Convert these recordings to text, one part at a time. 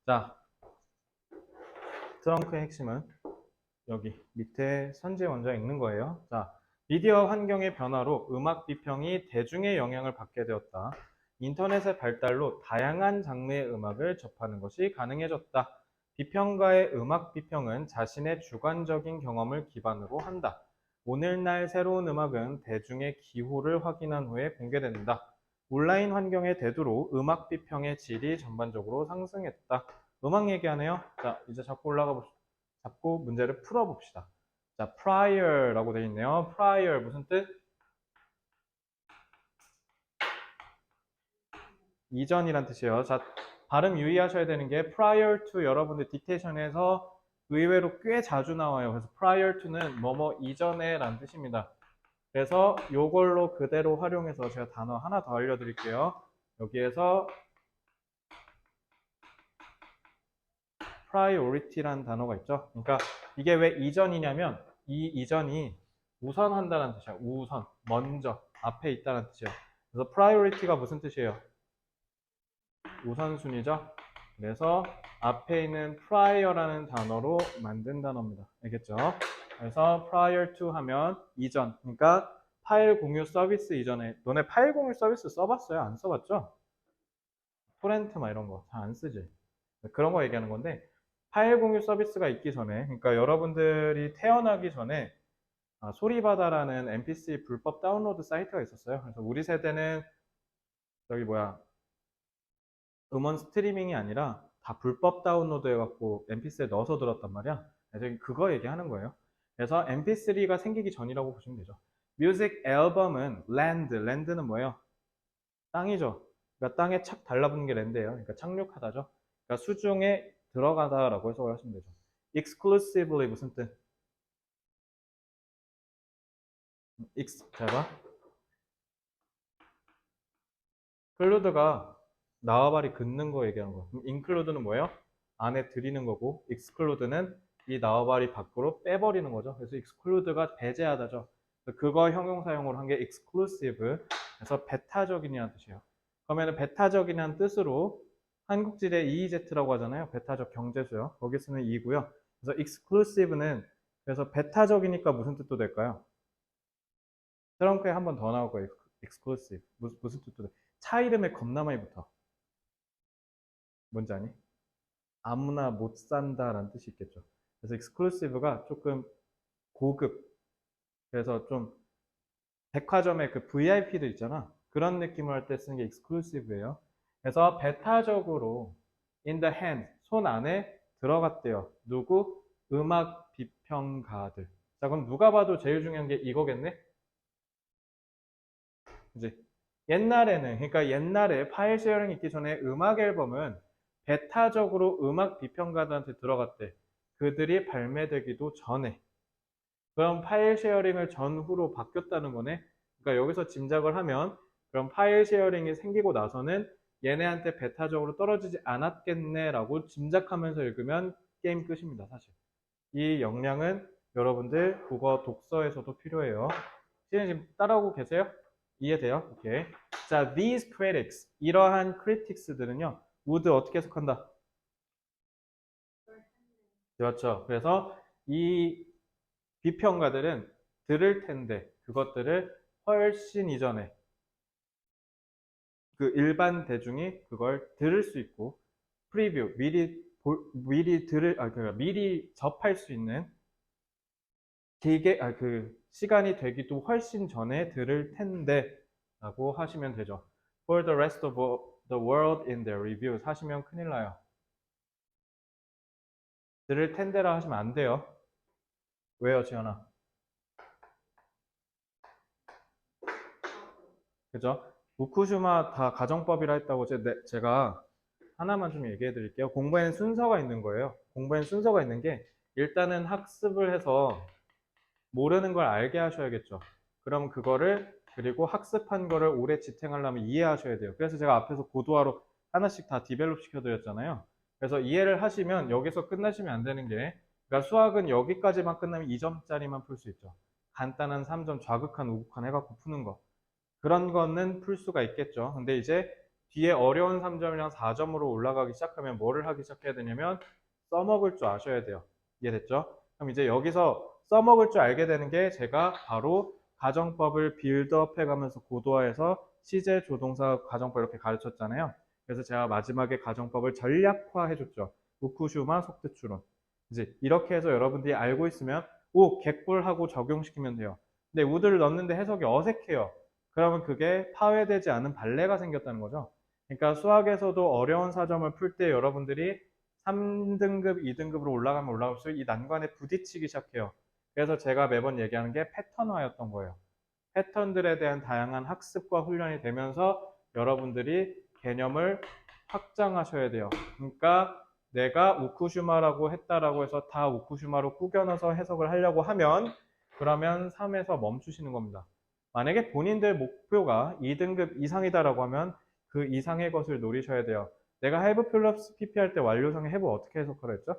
자, 트렁크의 핵심은 여기 밑에 선지 원자에 있는 거예요. 자, 미디어 환경의 변화로 음악 비평이 대중의 영향을 받게 되었다. 인터넷의 발달로 다양한 장르의 음악을 접하는 것이 가능해졌다. 비평가의 음악 비평은 자신의 주관적인 경험을 기반으로 한다. 오늘날 새로운 음악은 대중의 기호를 확인한 후에 공개된다. 온라인 환경의 대두로 음악 비평의 질이 전반적으로 상승했다. 음악 얘기하네요. 자, 이제 잡고 올라가 봅시다. 잡고 문제를 풀어봅시다. 자, prior라고 되어 있네요. prior 무슨 뜻? 이전이란 뜻이에요. 자, 발음 유의하셔야 되는 게 prior to 여러분들 딕테이션에서 의외로 꽤 자주 나와요. 그래서 prior to는 뭐뭐 이전에 라는 뜻입니다. 그래서 요걸로 그대로 활용해서 제가 단어 하나 더 알려드릴게요. 여기에서 priority라는 단어가 있죠. 그러니까 이게 왜 이전이냐면 이 이전이 우선한다는 뜻이야. 우선, 먼저, 앞에 있다는 뜻이에요. 그래서 priority가 무슨 뜻이에요? 우선순위죠. 그래서 앞에 있는 prior라는 단어로 만든 단어입니다. 알겠죠? 그래서 prior to 하면 이전. 그러니까 파일 공유 서비스 이전에 너네 파일 공유 서비스 써봤어요? 안 써봤죠? 토렌트 막 이런 거 잘 안 쓰지? 그런 거 얘기하는 건데 파일 공유 서비스가 있기 전에 그러니까 여러분들이 태어나기 전에 소리바다라는 mp3 불법 다운로드 사이트가 있었어요. 그래서 우리 세대는 저기 뭐야 음원 스트리밍이 아니라 다 불법 다운로드 해갖고 mp3에 넣어서 들었단 말이야. 그래서 그거 얘기하는 거예요. 그래서 mp3가 생기기 전이라고 보시면 되죠. 뮤직 앨범은 랜드는 뭐예요? 땅이죠. 그러니까 땅에 착 달라붙는 게 랜드예요. 그러니까 착륙하다죠. 그러니까 수중에 들어가다라고 해석을 하시면 되죠. exclusively 무슨 뜻? 잘 봐. 클루드가 나와바리 긋는 거 얘기하는 거. 그럼 include는 뭐예요? 안에 들이는 거고 exclude는 이 나와바리 밖으로 빼버리는 거죠. 그래서 exclude가 배제하다죠. 그거 형용사용으로 한 게 exclusive. 그래서 배타적인이라는 뜻이에요. 그러면 배타적이라는 뜻으로 한국지대 EEZ라고 하잖아요. 배타적 경제수요. 거기 쓰는 E고요. 그래서 exclusive는 그래서 배타적이니까 무슨 뜻도 될까요? 트렁크에 한 번 더 나올 거예요. exclusive. 무슨 뜻도 돼? 차 이름에 겁나 많이 붙어. 뭔지 아니? 아무나 못 산다라는 뜻이 있겠죠. 그래서 exclusive가 조금 고급. 그래서 좀 백화점에 그 VIP들 있잖아. 그런 느낌을 할 때 쓰는 게 exclusive예요. 그래서 배타적으로 in the hand, 손 안에 들어갔대요. 누구? 음악 비평가들. 자, 그럼 누가 봐도 제일 중요한 게 이거겠네? 이제 옛날에는, 그러니까 옛날에 파일 쉐어링 있기 전에 음악 앨범은 배타적으로 음악 비평가들한테 들어갔대. 그들이 발매되기도 전에. 그럼 파일 쉐어링을 전후로 바뀌었다는 거네. 그러니까 여기서 짐작을 하면 그럼 파일 쉐어링이 생기고 나서는 얘네한테 베타적으로 떨어지지 않았겠네라고 짐작하면서 읽으면 게임 끝입니다, 사실. 이 역량은 여러분들 국어 독서에서도 필요해요. 지금 따라오고 계세요? 이해돼요? 오케이. 자, these critics, 이러한 critics들은요, would 어떻게 해석한다? 그렇죠. 그래서 이 비평가들은 들을 텐데 그것들을 훨씬 이전에 그 일반 대중이 그걸 들을 수 있고 프리뷰 미리 그러니까 미리 접할 수 있는 그 시간이 되기도 훨씬 전에 들을 텐데라고 하시면 되죠. For the rest of the world in their reviews 하시면 큰일 나요. 들을 텐데라 하시면 안 돼요. 왜요, 지연아? 그죠? 후쿠시마 다 가정법이라 했다고 제가 하나만 좀 얘기해 드릴게요. 공부에는 순서가 있는 거예요. 공부에는 순서가 있는 게 일단은 학습을 해서 모르는 걸 알게 하셔야겠죠. 그럼 그거를 그리고 학습한 거를 오래 지탱하려면 이해하셔야 돼요. 그래서 제가 앞에서 고도화로 하나씩 다 디벨롭 시켜드렸잖아요. 그래서 이해를 하시면 여기서 끝나시면 안 되는 게 그러니까 수학은 여기까지만 끝나면 2점짜리만 풀 수 있죠. 간단한 3점 좌극한 우극한 해갖고 푸는 거. 그런 거는 풀 수가 있겠죠. 근데 이제 뒤에 어려운 3점이랑 4점으로 올라가기 시작하면 뭐를 하기 시작해야 되냐면 써먹을 줄 아셔야 돼요. 이해됐죠? 그럼 이제 여기서 써먹을 줄 알게 되는 게 제가 바로 가정법을 빌드업 해가면서 고도화해서 시제, 조동사, 가정법 이렇게 가르쳤잖아요. 그래서 제가 마지막에 가정법을 전략화 해줬죠. 우쿠슈마, 속뜻추론. 이제 이렇게 해서 여러분들이 알고 있으면 오, 객불하고 적용시키면 돼요. 근데 우드를 넣는데 해석이 어색해요. 그러면 그게 파괴되지 않은 발레가 생겼다는 거죠. 그러니까 수학에서도 어려운 사점을 풀 때 여러분들이 3등급, 2등급으로 올라가면 올라갈수록 이 난관에 부딪히기 시작해요. 그래서 제가 매번 얘기하는 게 패턴화였던 거예요. 패턴들에 대한 다양한 학습과 훈련이 되면서 여러분들이 개념을 확장하셔야 돼요. 그러니까 내가 우쿠슈마라고 했다라고 해서 다 우쿠슈마로 꾸겨넣어서 해석을 하려고 하면 그러면 3에서 멈추시는 겁니다. 만약에 본인들 목표가 2등급 이상이다라고 하면 그 이상의 것을 노리셔야 돼요. 내가 have 플러스 pp 할 때 완료성의 have 어떻게 해석하라 했죠?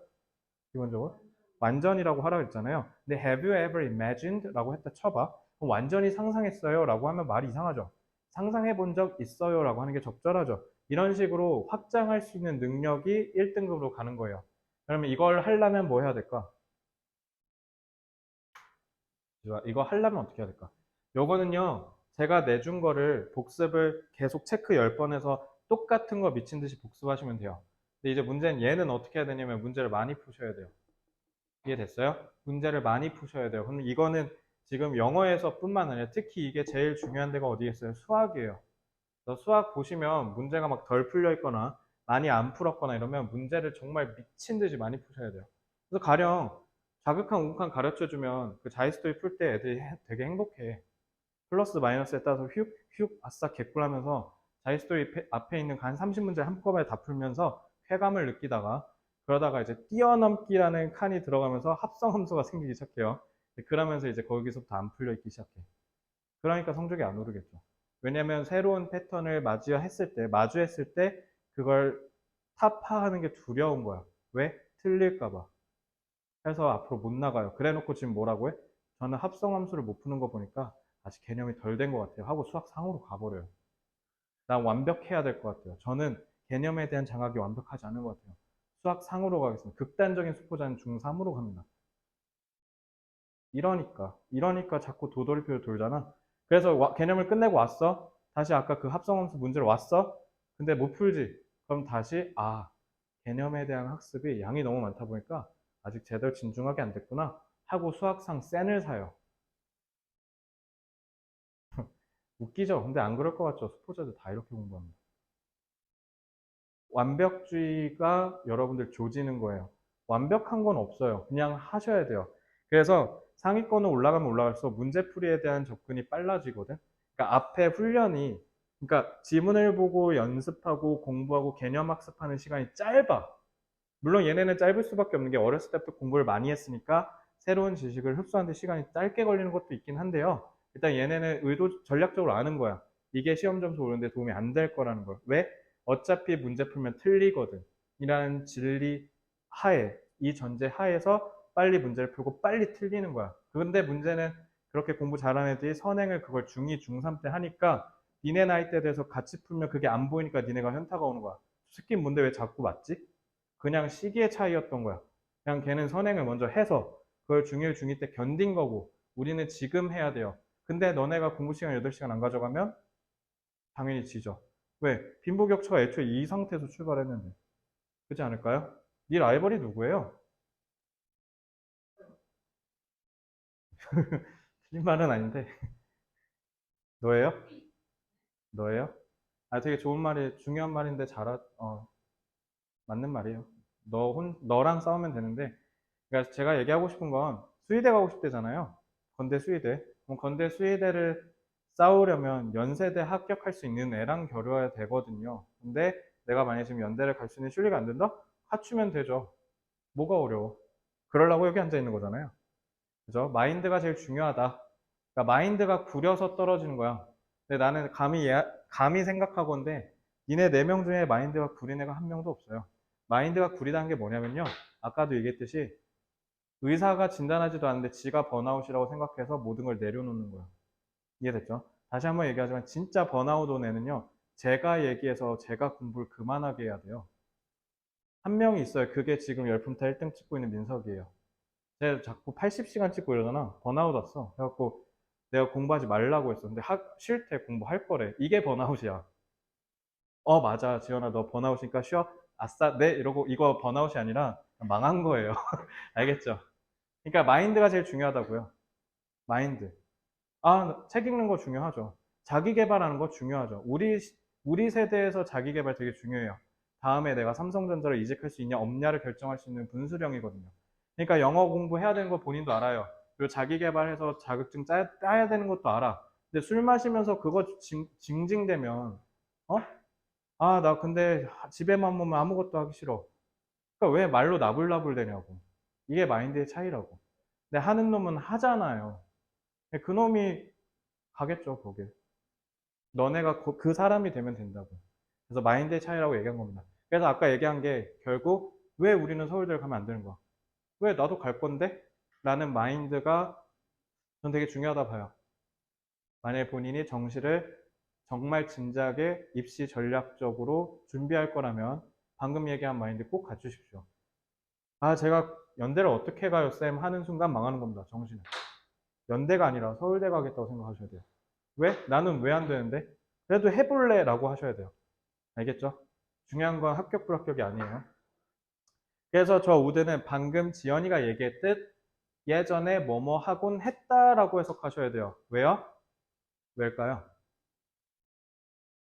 기본적으로 완전이라고 하라고 했잖아요. 근데 have you ever imagined? 라고 했다 쳐봐. 그럼 완전히 상상했어요? 라고 하면 말이 이상하죠. 상상해 본 적 있어요? 라고 하는 게 적절하죠. 이런 식으로 확장할 수 있는 능력이 1등급으로 가는 거예요. 그러면 이걸 하려면 뭐 해야 될까? 이거 하려면 어떻게 해야 될까? 요거는요, 제가 내준 거를 복습을 계속 체크 10번 해서 똑같은 거 미친 듯이 복습하시면 돼요. 근데 이제 문제는 얘는 어떻게 해야 되냐면 문제를 많이 푸셔야 돼요. 이해됐어요? 문제를 많이 푸셔야 돼요. 그럼 이거는 지금 영어에서 뿐만 아니라 특히 이게 제일 중요한 데가 어디겠어요? 수학이에요. 그래서 수학 보시면 문제가 막 덜 풀려 있거나 많이 안 풀었거나 이러면 문제를 정말 미친 듯이 많이 푸셔야 돼요. 그래서 가령 자극한 우극한 가르쳐 주면 그 자이스토리 풀 때 애들이 되게 행복해. 플러스 마이너스에 따라서 휙휙 아싸 개꿀 하면서 자이스토리 앞에 있는 한 30문제 한꺼번에 다 풀면서 쾌감을 느끼다가 그러다가 이제 뛰어넘기라는 칸이 들어가면서 합성 함수가 생기기 시작해요. 그러면서 이제 거기서부터 안 풀려 있기 시작해. 그러니까 성적이 안 오르겠죠. 왜냐면 새로운 패턴을 마주했을 때 그걸 타파하는 게 두려운 거야. 왜? 틀릴까 봐. 해서 앞으로 못 나가요. 그래 놓고 지금 뭐라고 해? 저는 합성함수를 못 푸는 거 보니까 아직 개념이 덜 된 것 같아요. 하고 수학 상으로 가버려요. 난 완벽해야 될 것 같아요. 저는 개념에 대한 장악이 완벽하지 않은 것 같아요. 수학 상으로 가겠습니다. 극단적인 수포자는 중3으로 갑니다. 이러니까 자꾸 도돌이표를 돌잖아. 그래서 개념을 끝내고 왔어. 다시 아까 그 합성함수 문제를 왔어. 근데 못 풀지. 그럼 다시 개념에 대한 학습이 양이 너무 많다 보니까 아직 제대로 진중하게 안 됐구나 하고 수학상 센을 사요. 웃기죠? 근데 안 그럴 것 같죠? 수포자들 다 이렇게 공부합니다. 완벽주의가 여러분들 조지는 거예요. 완벽한 건 없어요. 그냥 하셔야 돼요. 그래서 상위권으로 올라가면 올라갈수록 문제풀이에 대한 접근이 빨라지거든. 그러니까 앞에 훈련이, 그러니까 지문을 보고 연습하고 공부하고 개념 학습하는 시간이 짧아. 물론 얘네는 짧을 수밖에 없는 게 어렸을 때부터 공부를 많이 했으니까 새로운 지식을 흡수하는데 시간이 짧게 걸리는 것도 있긴 한데요. 일단 얘네는 전략적으로 아는 거야. 이게 시험 점수 오르는데 도움이 안 될 거라는 걸. 왜? 어차피 문제 풀면 틀리거든. 이라는 진리 하에, 이 전제 하에서 빨리 문제를 풀고 빨리 틀리는 거야. 그런데 문제는 그렇게 공부 잘하는 애들이 선행을 그걸 중2, 중3 때 하니까 니네 나이 때 돼서 같이 풀면 그게 안 보이니까 니네가 현타가 오는 거야. 스킨 뭔데 왜 자꾸 맞지? 그냥 시기의 차이였던 거야. 그냥 걔는 선행을 먼저 해서 그걸 중1, 중2 때 견딘 거고 우리는 지금 해야 돼요. 근데 너네가 공부 시간 8시간 안 가져가면 당연히 지죠. 왜? 빈부격차가 애초에 이 상태에서 출발했는데. 그렇지 않을까요? 네 라이벌이 누구예요? 틀린 말은 아닌데. 너예요? 너예요? 되게 좋은 말이, 중요한 말인데 맞는 말이에요. 너랑 싸우면 되는데, 그러니까 제가 얘기하고 싶은 건 수의대 가고 싶대잖아요. 건대 수의대. 그럼 건대 수의대를 싸우려면 연세대 합격할 수 있는 애랑 겨뤄야 되거든요. 근데 내가 만약에 지금 연대를 갈 수 있는 실리가 안 된다? 갖추면 되죠. 뭐가 어려워? 그러려고 여기 앉아 있는 거잖아요. 그죠? 마인드가 제일 중요하다. 그러니까 마인드가 구려서 떨어지는 거야. 근데 나는 감히 생각하건데 니네 4명 중에 마인드가 구린 애가 한 명도 없어요. 마인드가 구리다는 게 뭐냐면요. 아까도 얘기했듯이 의사가 진단하지도 않는데 지가 번아웃이라고 생각해서 모든 걸 내려놓는 거야. 이해됐죠? 다시 한번 얘기하지만 진짜 번아웃 온 애는요. 제가 얘기해서 제가 공부를 그만하게 해야 돼요. 한 명이 있어요. 그게 지금 열품타 1등 찍고 있는 민석이에요. 제가 자꾸 80시간 찍고 이러잖아. 번아웃 왔어. 그래갖고 내가 공부하지 말라고 했어. 근데 쉴 때 공부할 거래. 이게 번아웃이야. 맞아. 지연아, 너 번아웃이니까 쉬어. 아싸, 네. 이러고 이거 번아웃이 아니라 망한 거예요. 알겠죠? 그러니까 마인드가 제일 중요하다고요. 마인드. 책 읽는 거 중요하죠. 자기 개발하는 거 중요하죠. 우리 세대에서 자기 개발 되게 중요해요. 다음에 내가 삼성전자를 이직할 수 있냐 없냐를 결정할 수 있는 분수령이거든요. 그러니까 영어 공부해야 되는 거 본인도 알아요. 그리고 자기 개발해서 자격증 따야 되는 것도 알아. 근데 술 마시면서 그거 징징대면 나 근데 집에만 보면 아무것도 하기 싫어. 그러니까 왜 말로 나불나불 되냐고. 이게 마인드의 차이라고. 근데 하는 놈은 하잖아요. 그 놈이 가겠죠, 거길. 너네가 그 사람이 되면 된다고. 그래서 마인드의 차이라고 얘기한 겁니다. 그래서 아까 얘기한 게 결국 왜 우리는 서울대를 가면 안 되는 거야? 왜 나도 갈 건데? 라는 마인드가 전 되게 중요하다 봐요. 만약에 본인이 정시를 정말 진지하게 입시 전략적으로 준비할 거라면 방금 얘기한 마인드 꼭 갖추십시오. 제가 연대를 어떻게 가요, 쌤? 하는 순간 망하는 겁니다, 정시는. 연대가 아니라 서울대 가겠다고 생각하셔야 돼요. 왜? 나는 왜 안 되는데? 그래도 해볼래 라고 하셔야 돼요. 알겠죠? 중요한 건 합격 불합격이 아니에요. 그래서 저 우드는 방금 지연이가 얘기했듯 예전에 뭐뭐 하곤 했다라고 해석하셔야 돼요. 왜요? 왜일까요?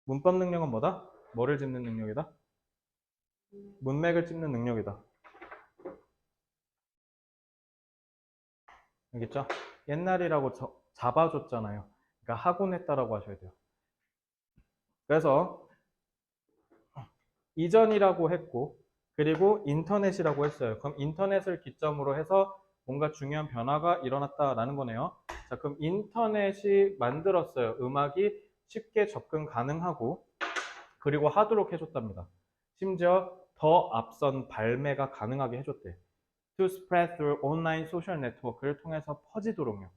문법 능력은 뭐다? 뭐를 짚는 능력이다? 문맥을 짚는 능력이다. 알겠죠? 옛날이라고 잡아줬잖아요. 그러니까 하곤 했다라고 하셔야 돼요. 그래서 이전이라고 했고 그리고 인터넷이라고 했어요. 그럼 인터넷을 기점으로 해서 뭔가 중요한 변화가 일어났다라는 거네요. 자, 그럼 인터넷이 만들었어요. 음악이 쉽게 접근 가능하고 그리고 하도록 해줬답니다. 심지어 더 앞선 발매가 가능하게 해줬대. To spread through online social network를 통해서 퍼지도록요.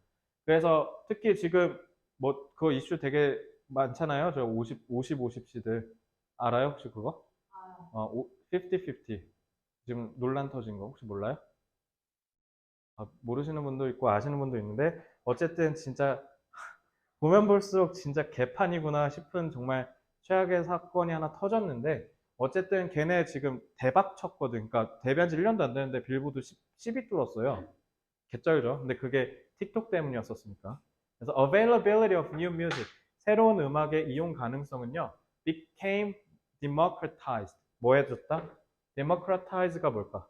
그래서 특히 지금 뭐 그 이슈 되게 많잖아요. 저 50시들 알아요? 혹시 그거? 50-50 지금 논란 터진 거 혹시 몰라요? 모르시는 분도 있고 아시는 분도 있는데 어쨌든 진짜 보면 볼수록 진짜 개판이구나 싶은 정말 최악의 사건이 하나 터졌는데 어쨌든 걔네 지금 대박 쳤거든. 그러니까 데뷔한 지 1년도 안 됐는데 빌보드 10위 뚫었어요. 개쩔죠. 근데 그게 틱톡 때문이었었으니까. 그래서 availability of new music 새로운 음악의 이용 가능성은요 became democratized 뭐 해줬다? democratize가 뭘까?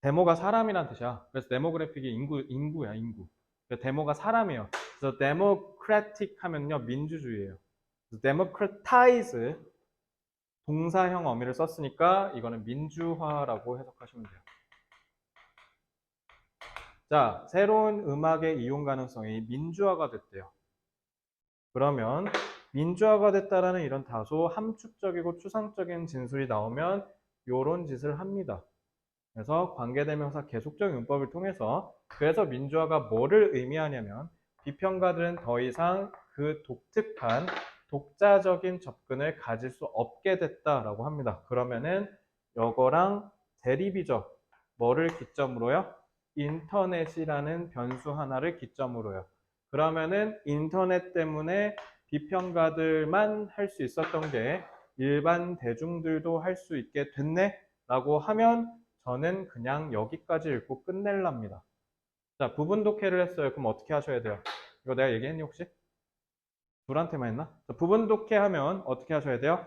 데모가 사람이란 뜻이야. 그래서 데모그래픽이 인구야, 인구. 그래서 데모가 사람이에요. 그래서 democratic 하면요, 민주주의예요. 그래서 democratize 동사형 어미를 썼으니까 이거는 민주화라고 해석하시면 돼요. 자, 새로운 음악의 이용 가능성이 민주화가 됐대요. 그러면 민주화가 됐다라는 이런 다소 함축적이고 추상적인 진술이 나오면 요런 짓을 합니다. 그래서 관계대명사 계속적 용법을 통해서 그래서 민주화가 뭐를 의미하냐면 비평가들은 더 이상 그 독특한 독자적인 접근을 가질 수 없게 됐다라고 합니다. 그러면은 이거랑 대립이죠. 뭐를 기점으로요? 인터넷이라는 변수 하나를 기점으로요. 그러면은 인터넷 때문에 비평가들만 할 수 있었던 게 일반 대중들도 할 수 있게 됐네? 라고 하면 저는 그냥 여기까지 읽고 끝낼랍니다. 자, 부분 독해를 했어요. 그럼 어떻게 하셔야 돼요? 이거 내가 얘기했니 혹시? 둘한테만 했나? 자, 부분 독해하면 어떻게 하셔야 돼요?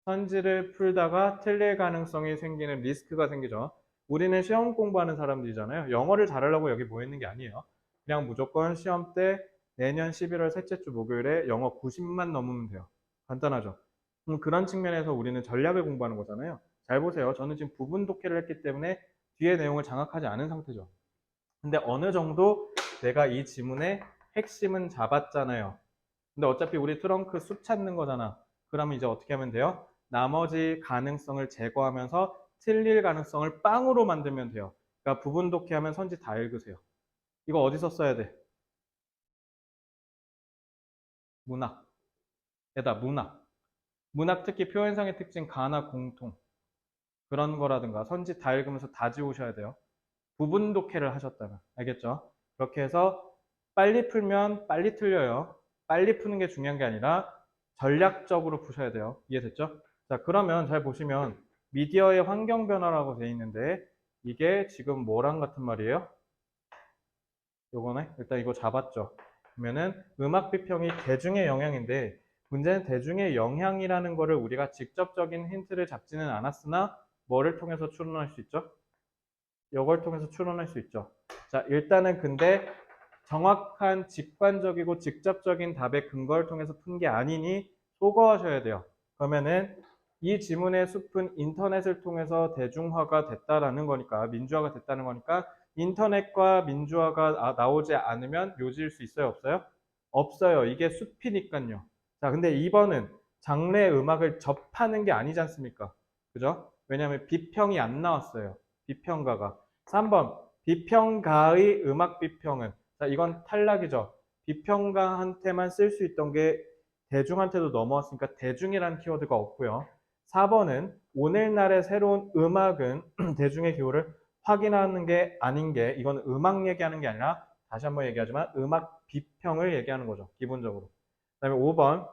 선지를 풀다가 틀릴 가능성이 생기는 리스크가 생기죠. 우리는 시험 공부하는 사람들이잖아요. 영어를 잘하려고 여기 모여있는 게 아니에요. 그냥 무조건 시험 때 내년 11월 셋째 주 목요일에 영어 90만 넘으면 돼요. 간단하죠. 그럼 그런 측면에서 우리는 전략을 공부하는 거잖아요. 잘 보세요. 저는 지금 부분 독해를 했기 때문에 뒤에 내용을 장악하지 않은 상태죠. 근데 어느 정도 내가 이 지문의 핵심은 잡았잖아요. 근데 어차피 우리 트렁크 숲 찾는 거잖아. 그러면 이제 어떻게 하면 돼요? 나머지 가능성을 제거하면서 틀릴 가능성을 빵으로 만들면 돼요. 그러니까 부분 독해하면 선지 다 읽으세요. 이거 어디서 써야 돼? 문학. 에다 문학. 문학 특히 표현상의 특징 가나 공통. 그런 거라든가 선지 다 읽으면서 다 지우셔야 돼요. 부분 독해를 하셨다면. 알겠죠? 그렇게 해서 빨리 풀면 빨리 틀려요. 빨리 푸는 게 중요한 게 아니라 전략적으로 푸셔야 돼요. 이해됐죠? 자, 그러면 잘 보시면 미디어의 환경 변화라고 돼 있는데 이게 지금 뭐랑 같은 말이에요? 요거네. 일단 이거 잡았죠. 그러면은 음악 비평이 대중의 영향인데 문제는 대중의 영향이라는 거를 우리가 직접적인 힌트를 잡지는 않았으나 뭐를 통해서 추론할 수 있죠? 이걸 통해서 추론할 수 있죠. 자, 일단은 근데 정확한 직관적이고 직접적인 답의 근거를 통해서 푼 게 아니니 소거하셔야 돼요. 그러면은 이 지문의 숲은 인터넷을 통해서 대중화가 됐다라는 거니까, 민주화가 됐다는 거니까 인터넷과 민주화가 나오지 않으면 요지일 수 있어요? 없어요? 없어요. 이게 숲이니까요. 자, 근데 2번은 장르의 음악을 접하는 게 아니지 않습니까? 그죠? 왜냐하면 비평이 안 나왔어요. 비평가가. 3번 비평가의 음악 비평은, 자, 이건 탈락이죠. 비평가한테만 쓸 수 있던 게 대중한테도 넘어왔으니까 대중이라는 키워드가 없고요. 4번은 오늘날의 새로운 음악은 대중의 기호를 확인하는 게 아닌 게, 이건 음악 얘기하는 게 아니라 다시 한번 얘기하지만 음악 비평을 얘기하는 거죠. 기본적으로. 그 다음에 5번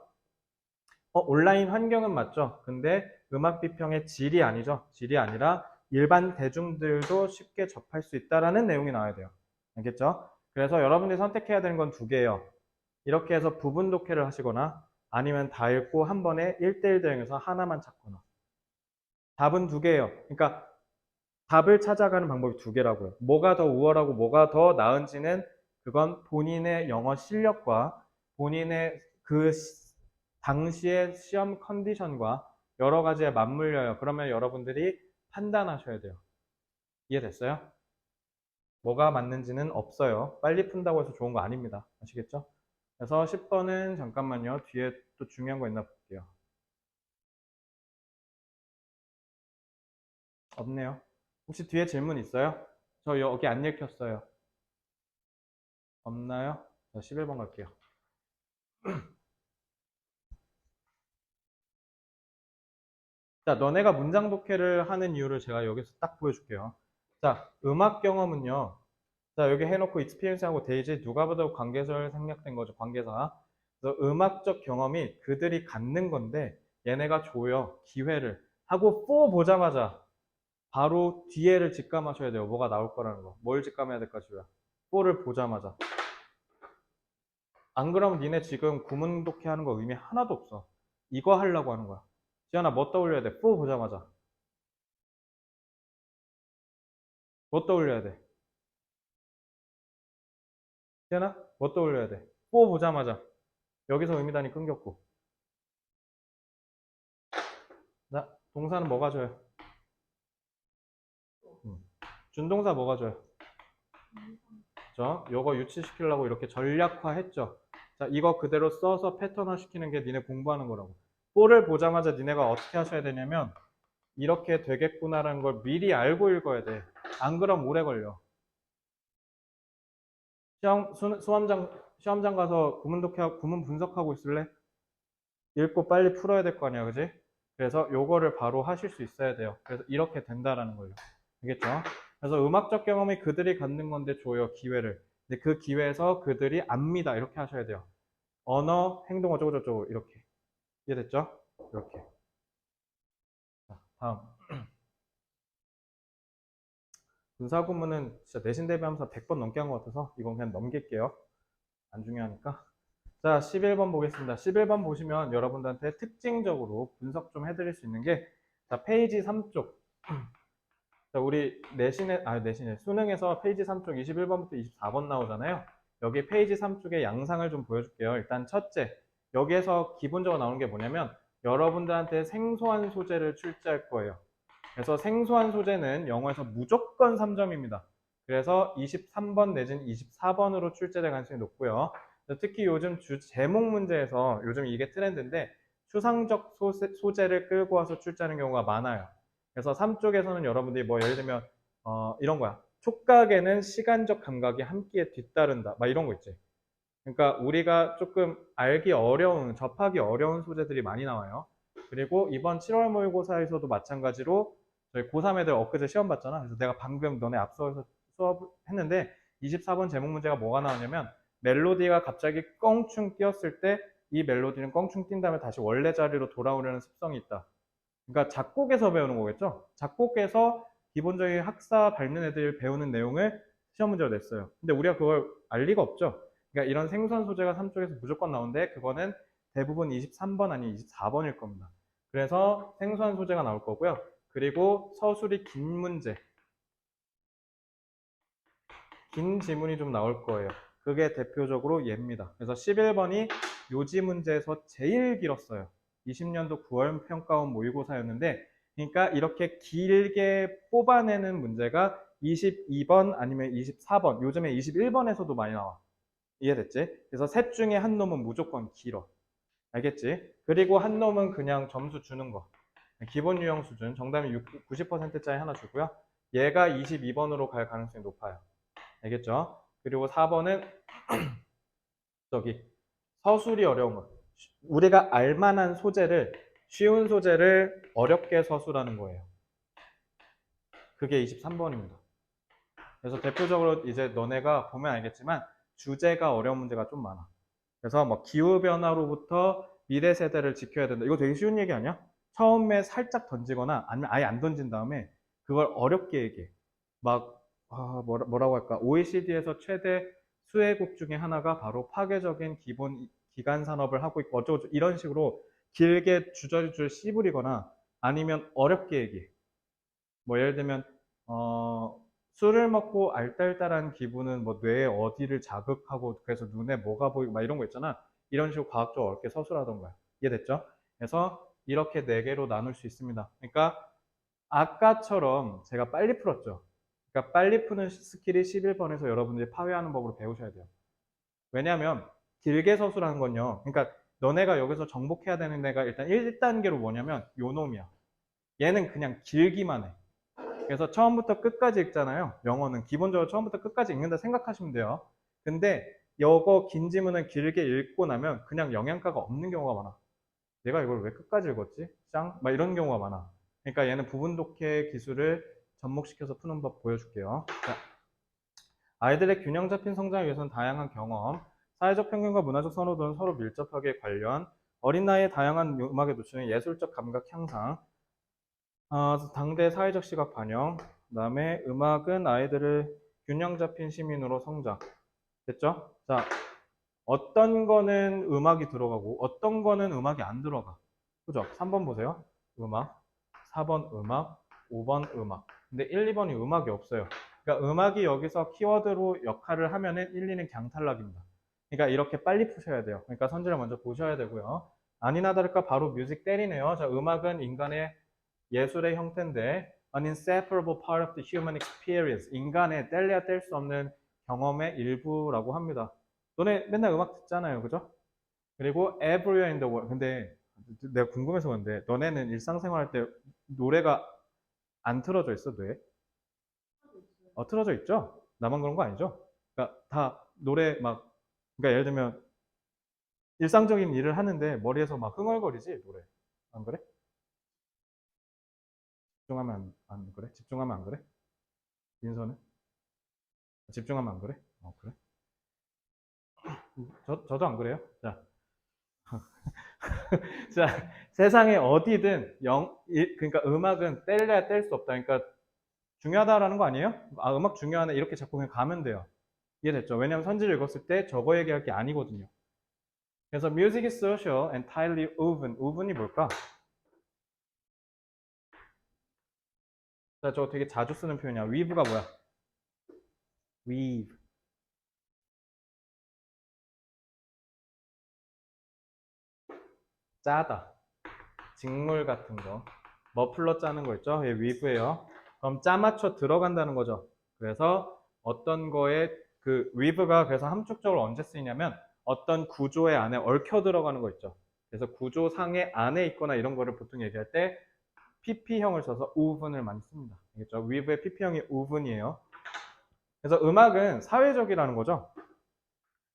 온라인 환경은 맞죠. 근데 음악 비평의 질이 아니죠. 질이 아니라 일반 대중들도 쉽게 접할 수 있다라는 내용이 나와야 돼요. 알겠죠? 그래서 여러분들이 선택해야 되는 건 두 개예요. 이렇게 해서 부분 독해를 하시거나 아니면 다 읽고 한 번에 1대1 대응해서 하나만 찾거나. 답은 두 개예요. 그러니까 답을 찾아가는 방법이 두 개라고요. 뭐가 더 우월하고 뭐가 더 나은지는 그건 본인의 영어 실력과 본인의 그 당시의 시험 컨디션과 여러 가지에 맞물려요. 그러면 여러분들이 판단하셔야 돼요. 이해됐어요? 뭐가 맞는지는 없어요. 빨리 푼다고 해서 좋은 거 아닙니다. 아시겠죠? 그래서 10번은 잠깐만요. 뒤에 또 중요한 거 있나 볼게요. 없네요. 혹시 뒤에 질문 있어요? 저 여기 안 읽혔어요. 없나요? 자, 11번 갈게요. 자, 너네가 문장 독해를 하는 이유를 제가 여기서 딱 보여줄게요. 자, 음악 경험은요. 자, 여기 해놓고 experience하고 데이지 누가 봐도 관계절 생략된 거죠. 관계사. 그래서 음악적 경험이 그들이 갖는 건데 얘네가 줘요. 기회를. 하고 4 보자마자 바로 뒤에를 직감하셔야 돼요. 뭐가 나올 거라는 거. 뭘 직감해야 될까, 주야? 4를 보자마자. 안 그러면 니네 지금 구문 독해하는 거 의미 하나도 없어. 이거 하려고 하는 거야. 지현아, 뭐 떠올려야 돼? 4 보자마자. 뭐 떠올려야 돼? 지현아, 뭐 떠올려야 돼? 4 보자마자. 여기서 의미단이 끊겼고. 자, 동사는 뭐가 줘요? 준동사 뭐가 줘요? 그죠? 요거 유치시키려고 이렇게 전략화 했죠. 자, 이거 그대로 써서 패턴화 시키는 게 니네 공부하는 거라고. 4를 보자마자 니네가 어떻게 하셔야 되냐면 이렇게 되겠구나라는 걸 미리 알고 읽어야 돼. 안 그럼 오래 걸려. 시험장 가서 구문 분석하고 있을래? 읽고 빨리 풀어야 될 거 아니야, 그지? 그래서 요거를 바로 하실 수 있어야 돼요. 그래서 이렇게 된다라는 거예요. 알겠죠? 그래서 음악적 경험이 그들이 갖는 건데 줘요, 기회를. 근데 그 기회에서 그들이 압니다. 이렇게 하셔야 돼요. 언어, 행동 어쩌고저쩌고 이렇게. 이해됐죠? 이렇게. 자, 다음. 군사구문은 진짜 내신 대비하면서 100번 넘게 한 것 같아서 이건 그냥 넘길게요. 안 중요하니까. 자, 11번 보겠습니다. 11번 보시면 여러분들한테 특징적으로 분석 좀 해드릴 수 있는 게, 자, 페이지 3쪽. 자, 우리 내신에, 수능에서 페이지 3쪽 21번부터 24번 나오잖아요. 여기 페이지 3쪽의 양상을 좀 보여줄게요. 일단 첫째, 여기에서 기본적으로 나오는 게 뭐냐면 여러분들한테 생소한 소재를 출제할 거예요. 그래서 생소한 소재는 영어에서 무조건 3점입니다. 그래서 23번 내지는 24번으로 출제될 가능성이 높고요. 특히 요즘 주 제목 문제에서 요즘 이게 트렌드인데 추상적 소재를 끌고 와서 출제하는 경우가 많아요. 그래서 3쪽에서는 여러분들이 뭐 예를 들면 이런 거야. 촉각에는 시간적 감각이 함께 뒤따른다. 막 이런 거 있지. 그러니까 우리가 조금 알기 어려운, 접하기 어려운 소재들이 많이 나와요. 그리고 이번 7월 모의고사에서도 마찬가지로 저희 고3 애들 엊그제 시험 봤잖아. 그래서 내가 방금 너네 앞서서 수업했는데 24번 제목 문제가 뭐가 나오냐면 멜로디가 갑자기 껑충 뛰었을 때 이 멜로디는 껑충 뛴 다음에 다시 원래 자리로 돌아오려는 습성이 있다. 그러니까 작곡에서 배우는 거겠죠? 작곡에서 기본적인 학사 밟는 애들 배우는 내용을 시험 문제로 냈어요. 근데 우리가 그걸 알 리가 없죠? 그러니까 이런 생소한 소재가 3쪽에서 무조건 나오는데 그거는 대부분 23번 아니면 24번일 겁니다. 그래서 생소한 소재가 나올 거고요. 그리고 서술이 긴 문제, 긴 지문이 좀 나올 거예요. 그게 대표적으로 얘입니다. 그래서 11번이 요지 문제에서 제일 길었어요. 20년도 9월 평가원 모의고사였는데, 그러니까 이렇게 길게 뽑아내는 문제가 22번 아니면 24번, 요즘에 21번에서도 많이 나와. 이해됐지? 그래서 셋 중에 한 놈은 무조건 길어. 알겠지? 그리고 한 놈은 그냥 점수 주는 거. 기본 유형 수준, 정답이 90%짜리 하나 주고요. 얘가 22번으로 갈 가능성이 높아요. 알겠죠? 그리고 4번은 저기 서술이 어려운 거. 우리가 알만한 소재를 쉬운 소재를 어렵게 서술하는 거예요. 그게 23번입니다. 그래서 대표적으로 이제 너네가 보면 알겠지만 주제가 어려운 문제가 좀 많아. 그래서 뭐 기후변화로부터 미래 세대를 지켜야 된다. 이거 되게 쉬운 얘기 아니야? 처음에 살짝 던지거나 아니면 아예 안 던진 다음에 그걸 어렵게 얘기해. 막 뭐라고 할까? OECD에서 최대 수혜국 중에 하나가 바로 파괴적인 기본 기간 산업을 하고 있고 어쩌고 이런 식으로 길게 주저주저 씨부리거나 아니면 어렵게 얘기해. 뭐 예를 들면 술을 먹고 알딸딸한 기분은 뭐 뇌의 어디를 자극하고 그래서 눈에 뭐가 보이고 막 이런 거 있잖아. 이런 식으로 과학적으로 어렵게 서술하던가요. 이해됐죠? 그래서 이렇게 네 개로 나눌 수 있습니다. 그러니까 아까처럼 제가 빨리 풀었죠. 그러니까 빨리 푸는 스킬이 11번에서 여러분들이 파괴하는 법으로 배우셔야 돼요. 왜냐하면 길게 서술하는 건요. 그러니까 너네가 여기서 정복해야 되는 애가 일단 1단계로 뭐냐면 요 놈이야. 얘는 그냥 길기만 해. 그래서 처음부터 끝까지 읽잖아요. 영어는 기본적으로 처음부터 끝까지 읽는다 생각하시면 돼요. 근데 요거 긴 지문은 길게 읽고 나면 그냥 영양가가 없는 경우가 많아. 내가 이걸 왜 끝까지 읽었지? 짱? 막 이런 경우가 많아. 그러니까 얘는 부분 독해 기술을 접목시켜서 푸는 법 보여줄게요. 자, 아이들의 균형 잡힌 성장을 위해서는 다양한 경험, 사회적 편견과 문화적 선호도는 서로 밀접하게 관련, 어린 나이에 다양한 음악에 노출된 예술적 감각 향상, 당대 사회적 시각 반영, 그 다음에 음악은 아이들을 균형 잡힌 시민으로 성장. 됐죠? 자, 어떤 거는 음악이 들어가고 어떤 거는 음악이 안 들어가. 그죠? 3번 보세요. 음악, 4번 음악, 5번 음악. 근데 1, 2번이 음악이 없어요. 그러니까 음악이 여기서 키워드로 역할을 하면은 1, 2는 그냥 탈락입니다. 그러니까 이렇게 빨리 푸셔야 돼요. 그러니까 선지를 먼저 보셔야 되고요. 아니나 다를까 바로 뮤직 때리네요. 자, 음악은 인간의 예술의 형태인데 an inseparable part of the human experience. 인간의 뗄래야 뗄 수 없는 경험의 일부라고 합니다. 너네 맨날 음악 듣잖아요. 그죠? 그리고 everywhere in the world. 근데 내가 궁금해서 그런데 너네는 일상생활 할 때 노래가 안 틀어져 있어, 뇌에? 틀어져 있죠? 나만 그런 거 아니죠? 그러니까 다 노래 막 그러니까 예를 들면 일상적인 일을 하는데 머리에서 막 흥얼거리지, 노래. 안 그래? 집중하면 안 그래? 집중하면 안 그래? 민서는? 집중하면 안 그래? 그래? 저도 안 그래요? 자, 자, 세상에 어디든 그러니까 음악은 뗄래야 뗄 수 없다. 그러니까 중요하다라는 거 아니에요? 음악 중요하네. 이렇게 자꾸 그냥 가면 돼요. 이해됐죠? 왜냐면 선지를 읽었을 때 저거 얘기할 게 아니거든요. 그래서 music is social and tightly woven. woven이 뭘까? 자, 저거 되게 자주 쓰는 표현이야. weave가 뭐야? weave. 짜다. 직물 같은 거. 머플러 짜는 거 있죠? 예, weave예요. 그럼 짜 맞춰 들어간다는 거죠. 그래서 어떤 거에 그 weave가 그래서 함축적으로 언제 쓰이냐면 어떤 구조의 안에 얽혀 들어가는 거 있죠. 그래서 구조상의 안에 있거나 이런 거를 보통 얘기할 때 PP형을 써서 woven을 많이 씁니다. 알겠죠? weave의 PP형이 woven이에요. 그래서 음악은 사회적이라는 거죠.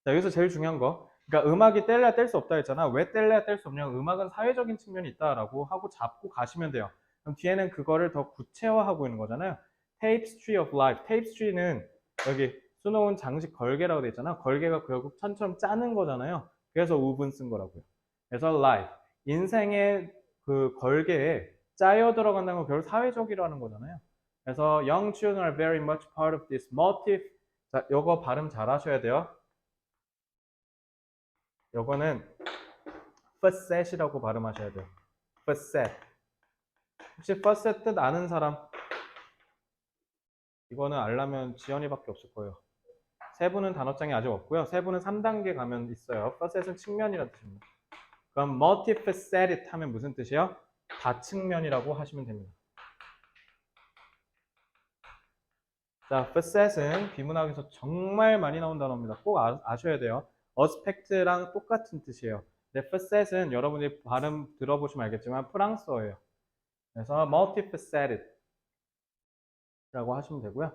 자, 여기서 제일 중요한 거. 그러니까 음악이 뗄래야 뗄 수 없다 했잖아. 왜 뗄래야 뗄 수 없냐면 음악은 사회적인 측면이 있다라고 하고 잡고 가시면 돼요. 그럼 뒤에는 그거를 더 구체화하고 있는 거잖아요. Tapestry of Life. Tapestry는 여기 수놓은 장식 걸개라고 돼 있잖아. 걸개가 결국 천처럼 짜는 거잖아요. 그래서 우분 쓴 거라고요. 그래서 life. 인생의 그 걸개에 짜여 들어간다는 건 결국 사회적이라는 거잖아요. 그래서 young children are very much part of this motif. 자, 요거 발음 잘 하셔야 돼요. 요거는 facet이라고 발음하셔야 돼요. facet. 혹시 facet 뜻 아는 사람? 이거는 알려면 지연이밖에 없을 거예요. 세부는 단어장이 아직 없고요. 세부는 3단계 가면 있어요. facet은 측면이라는 뜻입니다. 그럼 multifaceted 하면 무슨 뜻이에요? 다측면이라고 하시면 됩니다. 자, facet은 비문학에서 정말 많이 나온 단어입니다. 꼭 아셔야 돼요. aspect랑 똑같은 뜻이에요. 근데 facet은 여러분이 발음 들어보시면 알겠지만 프랑스어예요. 그래서 multifaceted 라고 하시면 되고요.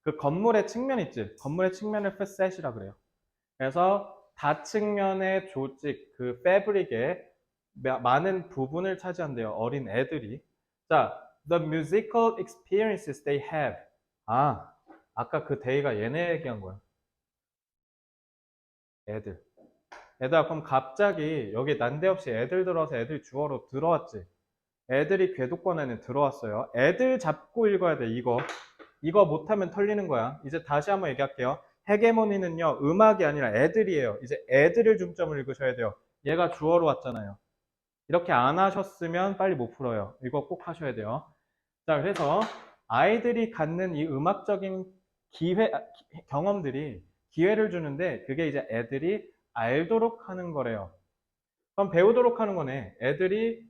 그 건물의 측면 있지? 건물의 측면을 facet이라 그래요. 그래서 다측면의 조직, 그 패브릭의 많은 부분을 차지한대요. 어린 애들이. 자, the musical experiences they have. 아, 아까 그 they가 얘네 얘기한 거야. 애들. 애들, 그럼 갑자기 여기 난데없이 애들 들어와서 애들 주어로 들어왔지. 애들이 궤도권에는 들어왔어요. 애들 잡고 읽어야 돼, 이거. 이거 못하면 털리는 거야. 이제 다시 한번 얘기할게요. 헤게모니는요, 음악이 아니라 애들이에요. 이제 애들을 중점을 읽으셔야 돼요. 얘가 주어로 왔잖아요. 이렇게 안 하셨으면 빨리 못 풀어요. 이거 꼭 하셔야 돼요. 자, 그래서 아이들이 갖는 이 음악적인 경험들이 기회를 주는데 그게 이제 애들이 알도록 하는 거래요. 그럼 배우도록 하는 거네. 애들이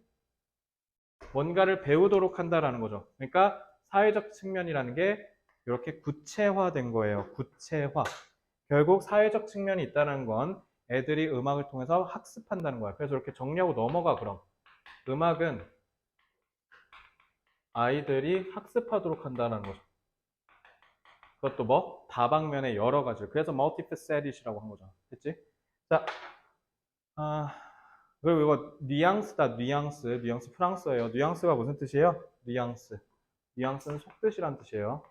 뭔가를 배우도록 한다라는 거죠. 그러니까 사회적 측면이라는 게 이렇게 구체화된 거예요. 구체화. 결국 사회적 측면이 있다는 건 애들이 음악을 통해서 학습한다는 거야. 그래서 이렇게 정리하고 넘어가 그럼. 음악은 아이들이 학습하도록 한다는 거죠. 그것도 뭐? 다방면의 여러 가지. 그래서 multifaceted이라고 한 거죠. 됐지? 자, 그리고 이거 뉘앙스다. 뉘앙스 프랑스어예요. 뉘앙스가 무슨 뜻이에요? 뉘앙스는 속뜻이란 뜻이에요.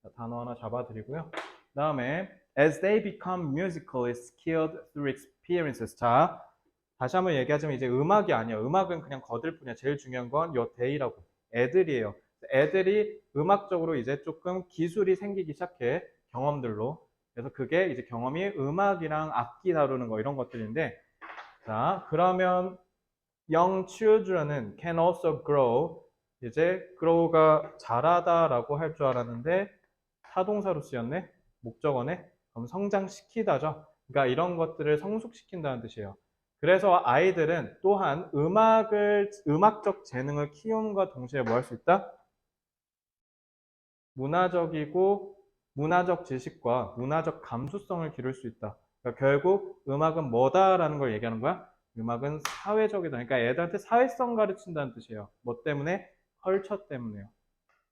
자, 단어 하나 잡아드리고요. 다음에 as they become musically skilled through experiences. 자, 다시 한번 얘기하자면 이제 음악이 아니야. 음악은 그냥 거들 뿐이야. 제일 중요한 건 요 they라고. 애들이에요. 애들이 음악적으로 이제 조금 기술이 생기기 시작해. 경험들로. 그래서 그게 이제 경험이 음악이랑 악기 다루는 거 이런 것들인데, 자, 그러면 young children은 can also grow. 이제 grow가 자라다라고 할 줄 알았는데 타동사로 쓰였네. 목적어네. 그럼 성장시키다죠. 그러니까 이런 것들을 성숙시킨다는 뜻이에요. 그래서 아이들은 또한 음악적 재능을 키움과 동시에 뭐 할 수 있다? 문화적 지식과 문화적 감수성을 기를 수 있다. 그러니까 결국 음악은 뭐다라는 걸 얘기하는 거야? 음악은 사회적이다. 그러니까 애들한테 사회성 가르친다는 뜻이에요. 뭐 때문에? 컬처 때문에요.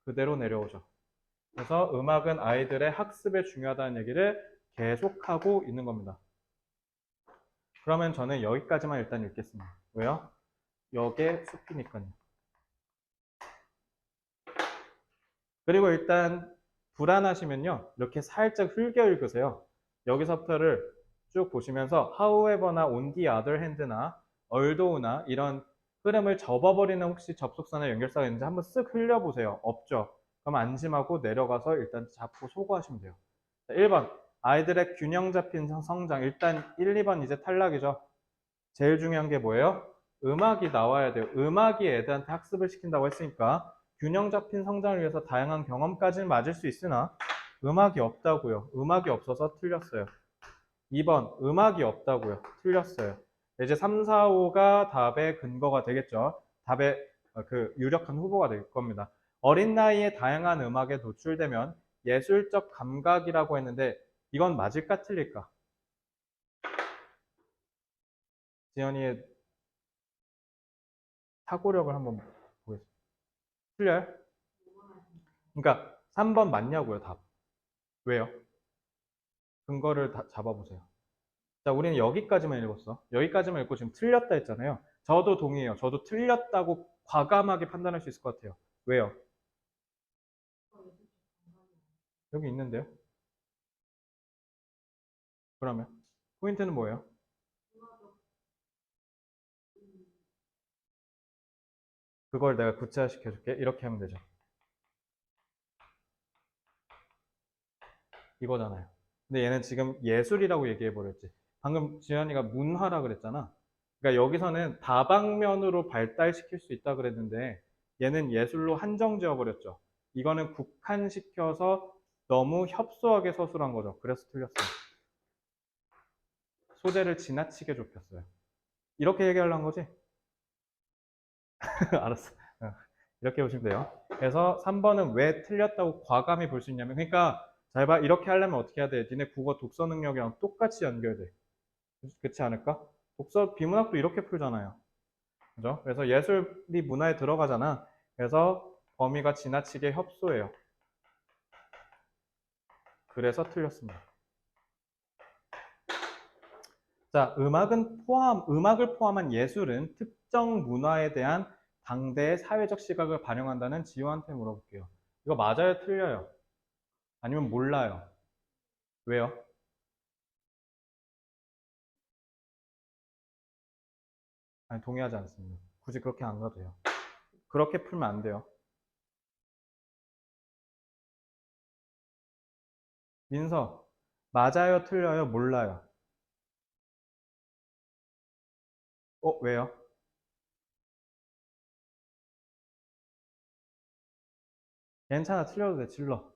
그대로 내려오죠. 그래서 음악은 아이들의 학습에 중요하다는 얘기를 계속하고 있는 겁니다. 그러면 저는 여기까지만 일단 읽겠습니다. 왜요? 여기에 숲이니까요. 그리고 일단 불안하시면요. 이렇게 살짝 흘겨 읽으세요. 여기서부터를 쭉 보시면서 however나 on the other hand나 although나 이런 흐름을 접어버리는 혹시 접속사나 연결사가 있는지 한번 쓱 흘려보세요. 없죠? 그럼 안심하고 내려가서 일단 잡고 소거하시면 돼요. 자, 1번 아이들의 균형 잡힌 성장. 일단 1, 2번 이제 탈락이죠. 제일 중요한 게 뭐예요? 음악이 나와야 돼요. 음악이 애들한테 학습을 시킨다고 했으니까 균형 잡힌 성장을 위해서 다양한 경험까지는 맞을 수 있으나 음악이 없다고요. 음악이 없어서 틀렸어요. 2번 음악이 없다고요. 틀렸어요. 이제 3, 4, 5가 답의 근거가 되겠죠. 답의 그 유력한 후보가 될 겁니다. 어린 나이에 다양한 음악에 노출되면 예술적 감각이라고 했는데 이건 맞을까 틀릴까? 지연이의 사고력을 한번 보겠습니다. 틀려요? 그러니까 3번 맞냐고요, 답. 왜요? 근거를 다 잡아보세요. 자, 우리는 여기까지만 읽었어. 여기까지만 읽고 지금 틀렸다 했잖아요. 저도 동의해요. 저도 틀렸다고 과감하게 판단할 수 있을 것 같아요. 왜요? 여기 있는데요? 그러면 포인트는 뭐예요? 그걸 내가 구체화시켜 줄게. 이렇게 하면 되죠. 이거잖아요. 근데 얘는 지금 예술이라고 얘기해 버렸지. 방금 지현이가 문화라 그랬잖아. 그러니까 여기서는 다방면으로 발달시킬 수 있다 그랬는데 얘는 예술로 한정 지어 버렸죠. 이거는 국한시켜서 너무 협소하게 서술한 거죠. 그래서 틀렸어요. 소재를 지나치게 좁혔어요. 이렇게 얘기하려는 거지? 알았어. 어, 이렇게 보시면 돼요. 그래서 3번은 왜 틀렸다고 과감히 볼 수 있냐면, 그러니까 잘 봐. 이렇게 하려면 어떻게 해야 돼? 니네 국어 독서 능력이랑 똑같이 연결돼. 그렇지 않을까? 독서 비문학도 이렇게 풀잖아요. 그죠? 그래서 예술이 문화에 들어가잖아. 그래서 범위가 지나치게 협소해요. 그래서 틀렸습니다. 자, 음악을 포함한 예술은 특정 문화에 대한 당대의 사회적 시각을 반영한다는 지효한테 물어볼게요. 이거 맞아요, 틀려요? 아니면 몰라요? 왜요? 아니, 동의하지 않습니다. 굳이 그렇게 안 가도 돼요. 그렇게 풀면 안 돼요. 민서, 맞아요, 틀려요, 몰라요? 왜요? 괜찮아, 틀려도 돼, 질러.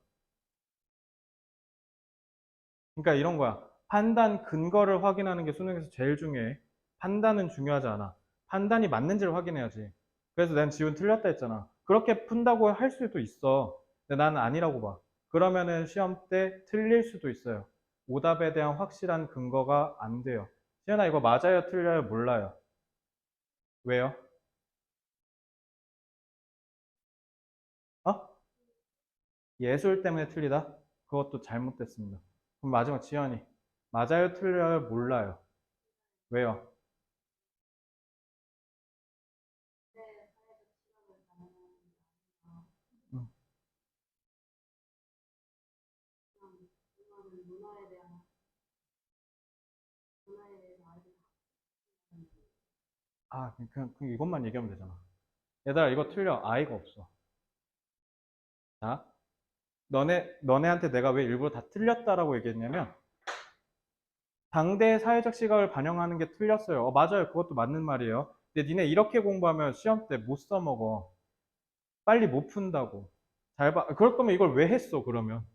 그러니까 이런 거야. 판단 근거를 확인하는 게 수능에서 제일 중요해. 판단은 중요하지 않아. 판단이 맞는지를 확인해야지. 그래서 난 지훈 틀렸다 했잖아. 그렇게 푼다고 할 수도 있어. 근데 나는 아니라고 봐. 그러면은 시험 때 틀릴 수도 있어요. 오답에 대한 확실한 근거가 안 돼요. 시연아 이거 맞아요, 틀려요, 몰라요? 왜요? 어? 예술 때문에 틀리다? 그것도 잘못됐습니다. 그럼 마지막 지연이 맞아요, 틀려요, 몰라요? 왜요? 음. 그냥 이것만 얘기하면 되잖아. 얘들아, 이거 틀려. 아이가 없어. 자, 너네한테 내가 왜 일부러 다 틀렸다라고 얘기했냐면, 당대의 사회적 시각을 반영하는 게 틀렸어요. 맞아요. 그것도 맞는 말이에요. 근데 니네 이렇게 공부하면 시험 때 못 써먹어. 빨리 못 푼다고. 잘 봐. 그럴 거면 이걸 왜 했어, 그러면?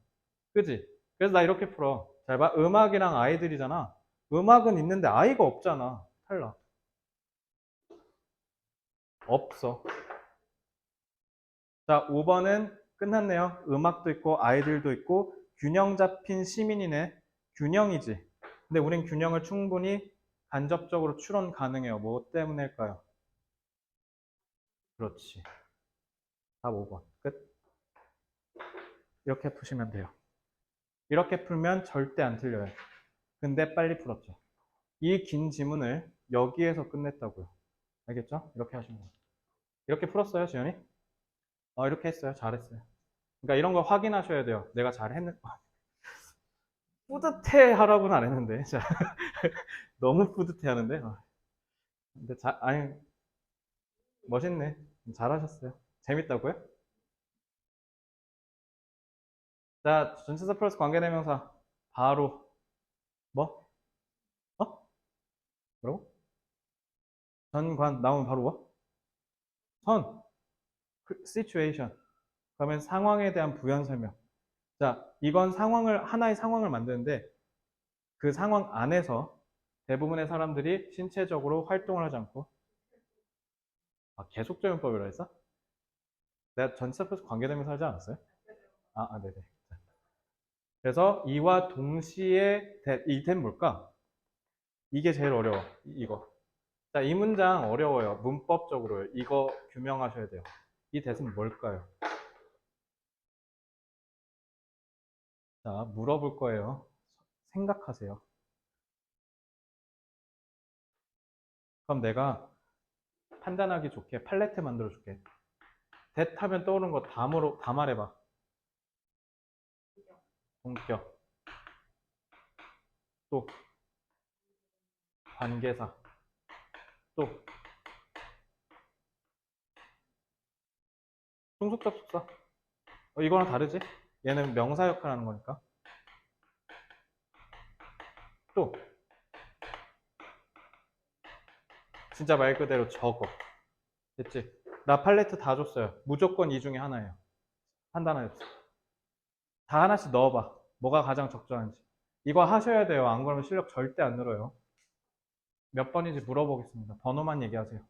그지? 그래서 나 이렇게 풀어. 잘 봐. 음악이랑 아이들이잖아. 음악은 있는데 아이가 없잖아. 탈락. 없어. 자, 5번은 끝났네요. 음악도 있고 아이들도 있고 균형 잡힌 시민이네. 균형이지. 근데 우린 균형을 충분히 간접적으로 추론 가능해요. 뭐 때문일까요? 그렇지. 답 5번. 끝. 이렇게 푸시면 돼요. 이렇게 풀면 절대 안 틀려요. 근데 빨리 풀었죠. 이 긴 지문을 여기에서 끝냈다고요. 알겠죠? 이렇게 하시면 돼요. 이렇게 풀었어요, 지현이? 이렇게 했어요. 잘했어요. 그러니까 이런 거 확인하셔야 돼요. 내가 잘했는, 뿌듯해 하라고는 안 했는데. 자, 너무 뿌듯해 하는데. 근데 아니, 멋있네. 잘하셨어요. 재밌다고요? 자, 전치사 플러스 관계대명사. 바로, 뭐? 어? 뭐라고? 전관 나오면 바로 뭐? 선. situation. 그러면 상황에 대한 부연 설명. 자, 이건 하나의 상황을 만드는데 그 상황 안에서 대부분의 사람들이 신체적으로 활동을 하지 않고 계속적용법이라 했어? 내가 전치사 플러스 관계대명사 하지 않았어요? 네네. 그래서 이와 동시에 이 된 뭘까? 이게 제일 어려워. 이거. 자, 이 문장 어려워요. 문법적으로 이거 규명하셔야 돼요. 이 대은 뭘까요? 자, 물어볼 거예요. 생각하세요. 그럼 내가 판단하기 좋게 팔레트 만들어 줄게. that 하면 떠오르는 거 다 말해봐. 동격. 또 관계사. 또 충속접속사. 이거랑 다르지? 얘는 명사 역할 하는 거니까. 또 진짜 말 그대로 적어. 됐지? 나 팔레트 다 줬어요. 무조건 이 중에 하나예요. 판단하였어. 다 하나씩 넣어봐. 뭐가 가장 적절한지. 이거 하셔야 돼요. 안 그러면 실력 절대 안 늘어요. 몇 번인지 물어보겠습니다. 번호만 얘기하세요.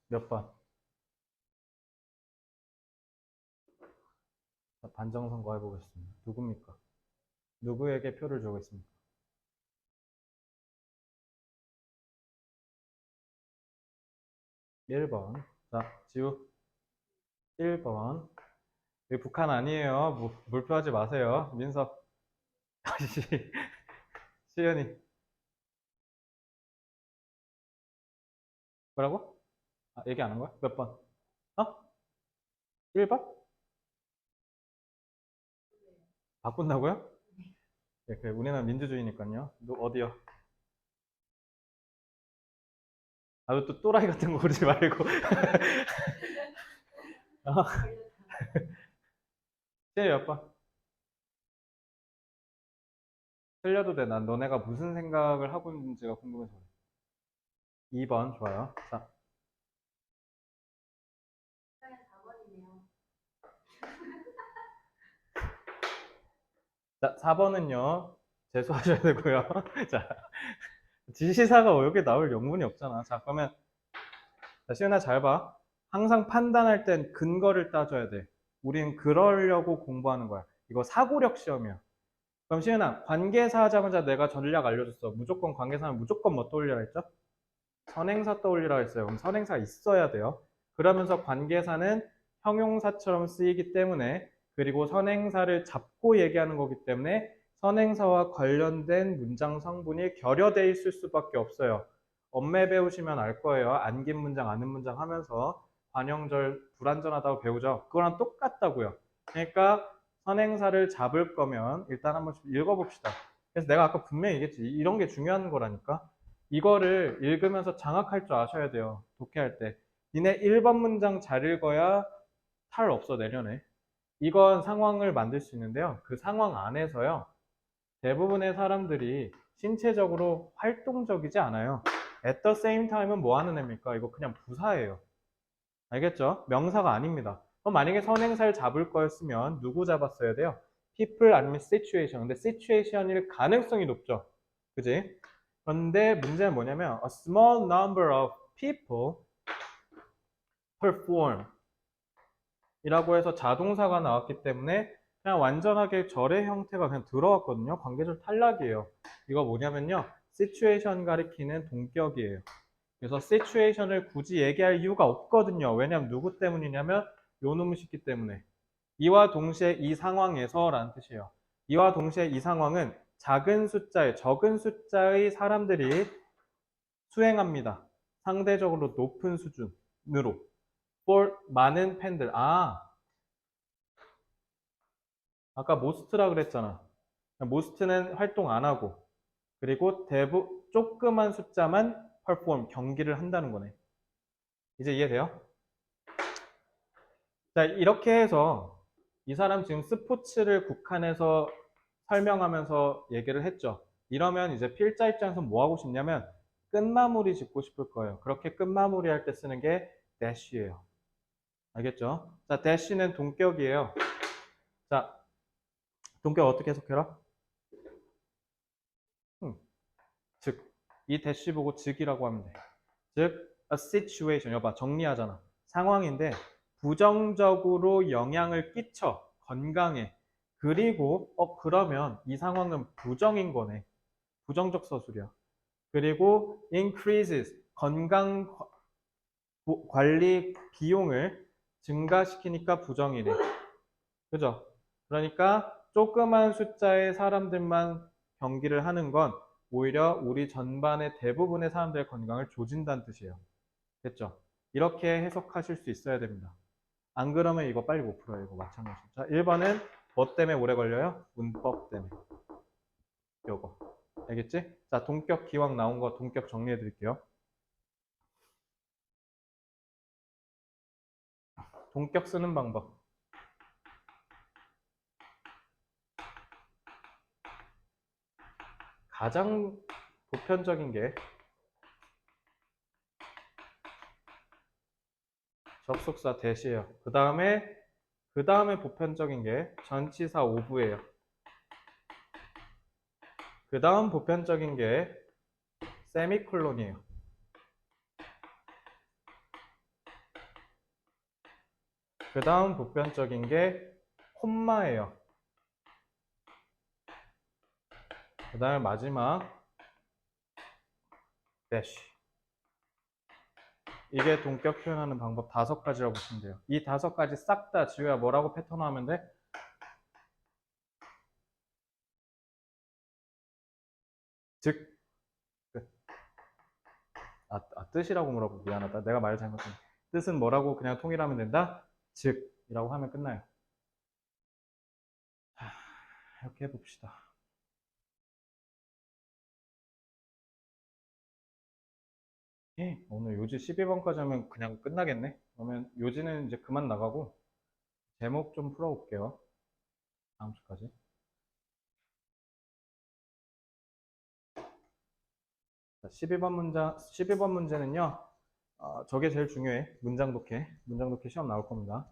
몇 번? 반정선거 해보겠습니다. 누굽니까? 누구에게 표를 주고 있습니까? 1번. 자, 지우. 1번. 여기 북한 아니에요. 물표하지 마세요. 민석. 아씨. 시연이. 뭐라고? 아, 얘기 안 한 거야? 몇 번? 어? 1번? 바꾼다고요? 네, 그래. 우리는 민주주의니까요. 어디요? 아, 또 또라이 같은 거 그러지 말고. 어? 시연이 몇 번? 틀려도 돼. 난 너네가 무슨 생각을 하고 있는지가 궁금해서 그래. 2번. 좋아요. 자, 4번은요. 재수하셔야 되고요. 자, 지시사가 여기 나올 영문이 없잖아. 자, 그러면 자, 시은아 잘 봐. 항상 판단할 땐 근거를 따져야 돼. 우린 그러려고 공부하는 거야. 이거 사고력 시험이야. 그럼 시은아, 관계사 하자마자 내가 전략 알려줬어. 무조건 관계사는 무조건 뭐 떠올리라 했죠? 선행사 떠올리라 했어요. 그럼 선행사 있어야 돼요. 그러면서 관계사는 형용사처럼 쓰이기 때문에 그리고 선행사를 잡고 얘기하는 거기 때문에 선행사와 관련된 문장 성분이 결여돼 있을 수밖에 없어요. 엄매 배우시면 알 거예요. 안긴 문장, 아는 문장 하면서 관형절 불완전하다고 배우죠. 그거랑 똑같다고요. 그러니까 선행사를 잡을 거면 일단 한번 읽어봅시다. 그래서 내가 아까 분명히 얘기했지. 이런 게 중요한 거라니까. 이거를 읽으면서 장악할 줄 아셔야 돼요. 독해할 때. 니네 1번 문장 잘 읽어야 탈 없어, 내년에. 이건 상황을 만들 수 있는데요. 그 상황 안에서요. 대부분의 사람들이 신체적으로 활동적이지 않아요. At the same time은 뭐 하는 애입니까? 이거 그냥 부사예요. 알겠죠? 명사가 아닙니다. 그럼 만약에 선행사를 잡을 거였으면 누구 잡았어야 돼요? people 아니면 situation. 근데 situation일 가능성이 높죠. 그지? 그런데 문제는 뭐냐면 a small number of people perform 이라고 해서 자동사가 나왔기 때문에 그냥 완전하게 절의 형태가 그냥 들어왔거든요. 관계절 탈락이에요. 이거 뭐냐면요. situation 가리키는 동격이에요. 그래서 situation을 굳이 얘기할 이유가 없거든요. 왜냐면 누구 때문이냐면 요 놈의 시기 때문에. 이와 동시에 이 상황에서 라는 뜻이에요. 이와 동시에 이 상황은 작은 숫자의 적은 숫자의 사람들이 수행합니다. 상대적으로 높은 수준으로. for 많은 팬들. 아까 모스트라 그랬잖아. 모스트는 활동 안 하고 그리고 조그만 숫자만 perform 경기를 한다는 거네. 이제 이해돼요? 자, 이렇게 해서 이 사람 지금 스포츠를 국한해서 설명하면서 얘기를 했죠. 이러면 이제 필자 입장에서 뭐 하고 싶냐면 끝마무리 짓고 싶을 거예요. 그렇게 끝마무리 할 때 쓰는 게 dash예요. 알겠죠? 자, dash는 동격이에요. 자, 동격 어떻게 해석해라? 즉, 이 dash 보고 즉이라고 하면 돼. 즉, a situation. 여봐, 정리하잖아. 상황인데 부정적으로 영향을 끼쳐 건강에. 그리고 그러면 이 상황은 부정인 거네. 부정적 서술이야. 그리고 increases 건강 관리 비용을 증가시키니까 부정이래. 그죠? 그러니까 조그만 숫자의 사람들만 경기를 하는 건 오히려 우리 전반의 대부분의 사람들의 건강을 조진다는 뜻이에요. 됐죠? 이렇게 해석하실 수 있어야 됩니다. 안 그러면 이거 빨리 못 풀어요. 이거 마찬가지. 자, 1번은 뭐 때문에 오래 걸려요? 문법 때문에. 요거. 알겠지? 자, 동격 기왕 나온 거 동격 정리해 드릴게요. 동격 쓰는 방법. 가장 보편적인 게 접속사 대시예요. 그 다음에 보편적인 게 전치사 오브예요. 그 다음 보편적인 게 세미콜론이에요. 그 다음 보편적인 게 콤마예요. 그 다음에 마지막 대시. 이게 동격 표현하는 방법 5가지라고 보시면 돼요. 이 5가지 싹 다 지우야 뭐라고 패턴화하면 돼? 즉, 끝. 뜻이라고 물어보고 미안하다. 내가 말을 잘못했네. 뜻은 뭐라고 그냥 통일하면 된다? 즉, 이라고 하면 끝나요. 이렇게 해봅시다. 오늘 요지 12번까지 하면 그냥 끝나겠네? 그러면 요지는 이제 그만 나가고 제목 좀 풀어볼게요. 다음 주까지. 자, 12번 문제는요. 저게 제일 중요해. 문장 독해. 문장 독해 시험 나올 겁니다.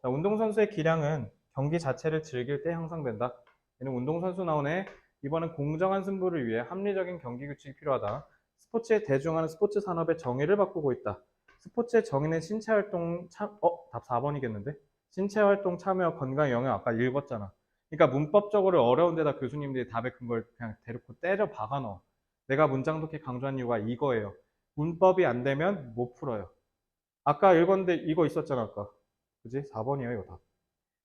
자, 운동선수의 기량은 경기 자체를 즐길 때 향상된다. 얘는 운동선수 나오네. 이번엔 공정한 승부를 위해 합리적인 경기 규칙이 필요하다. 스포츠에 대중하는 스포츠 산업의 정의를 바꾸고 있다. 스포츠의 정의는 신체 활동 답 4번이겠는데? 신체 활동 참여 건강 영향 아까 읽었잖아. 그러니까 문법적으로 어려운 데다 교수님들이 답에 큰 걸 그냥 대놓고 때려 박아 넣어. 내가 문장 독해 강조한 이유가 이거예요. 문법이 안 되면 못 풀어요. 아까 읽었는데 이거 있었잖아, 아까. 그지? 4번이에요, 이거 다.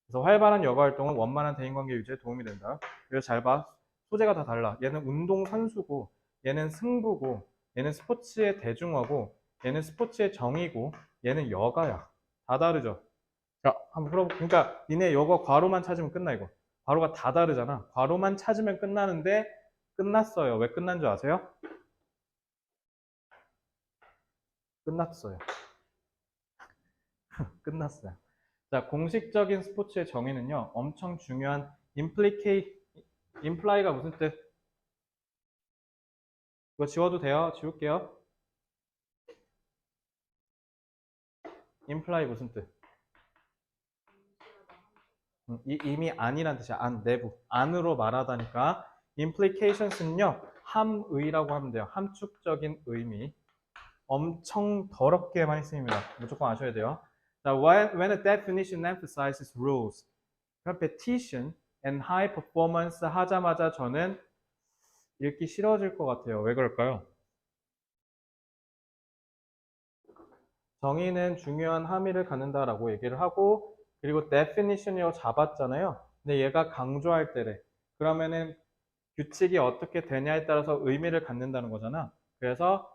그래서 활발한 여가 활동은 원만한 대인관계 유지에 도움이 된다. 그래서 잘 봐. 소재가 다 달라. 얘는 운동 선수고, 얘는 승부고, 얘는 스포츠의 대중화고, 얘는 스포츠의 정의고, 얘는 여가야. 다 다르죠? 자, 한번 풀어볼게. 그러니까 니네 여가 괄호만 찾으면 끝나, 이거. 괄호가 다 다르잖아. 괄호만 찾으면 끝나는데, 끝났어요. 왜 끝난 줄 아세요? 끝났어요. 끝났어요. 자, 공식적인 스포츠의 정의는요, 엄청 중요한 implie가 무슨 뜻? 이거 지워도 돼요? 지울게요. imply 무슨 뜻? 이미 아니란 뜻이야. 안, 내부. 안으로 말하다니까. implications는요, 함의라고 하면 돼요. 함축적인 의미. 엄청 더럽게 많이 쓰입니다. 무조건 아셔야 돼요. 자, when a definition emphasizes rules, competition, and high performance 하자마자 저는 읽기 싫어질 것 같아요. 왜 그럴까요? 정의는 중요한 함의를 갖는다라고 얘기를 하고 그리고 definition이라고 잡았잖아요. 근데 얘가 강조할 때래. 그러면은 규칙이 어떻게 되냐에 따라서 의미를 갖는다는 거잖아. 그래서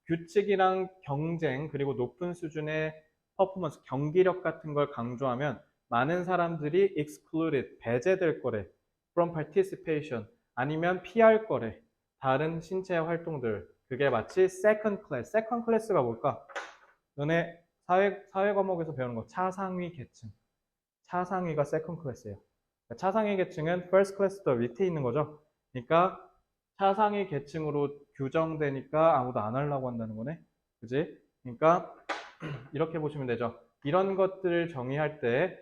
규칙이랑 경쟁 그리고 높은 수준의 퍼포먼스, 경기력 같은 걸 강조하면 많은 사람들이 excluded, 배제될 거래. from participation, 아니면 피할 거래. 다른 신체 활동들. 그게 마치 second class. second class가 뭘까? 너네 사회 과목에서 배우는 거 차상위 계층. 차상위가 세컨 클래스예요. 차상위 계층은 first 클래스 더 밑에 있는 거죠. 그러니까 차상위 계층으로 규정되니까 아무도 안 하려고 한다는 거네. 그지? 그러니까 이렇게 보시면 되죠. 이런 것들을 정의할 때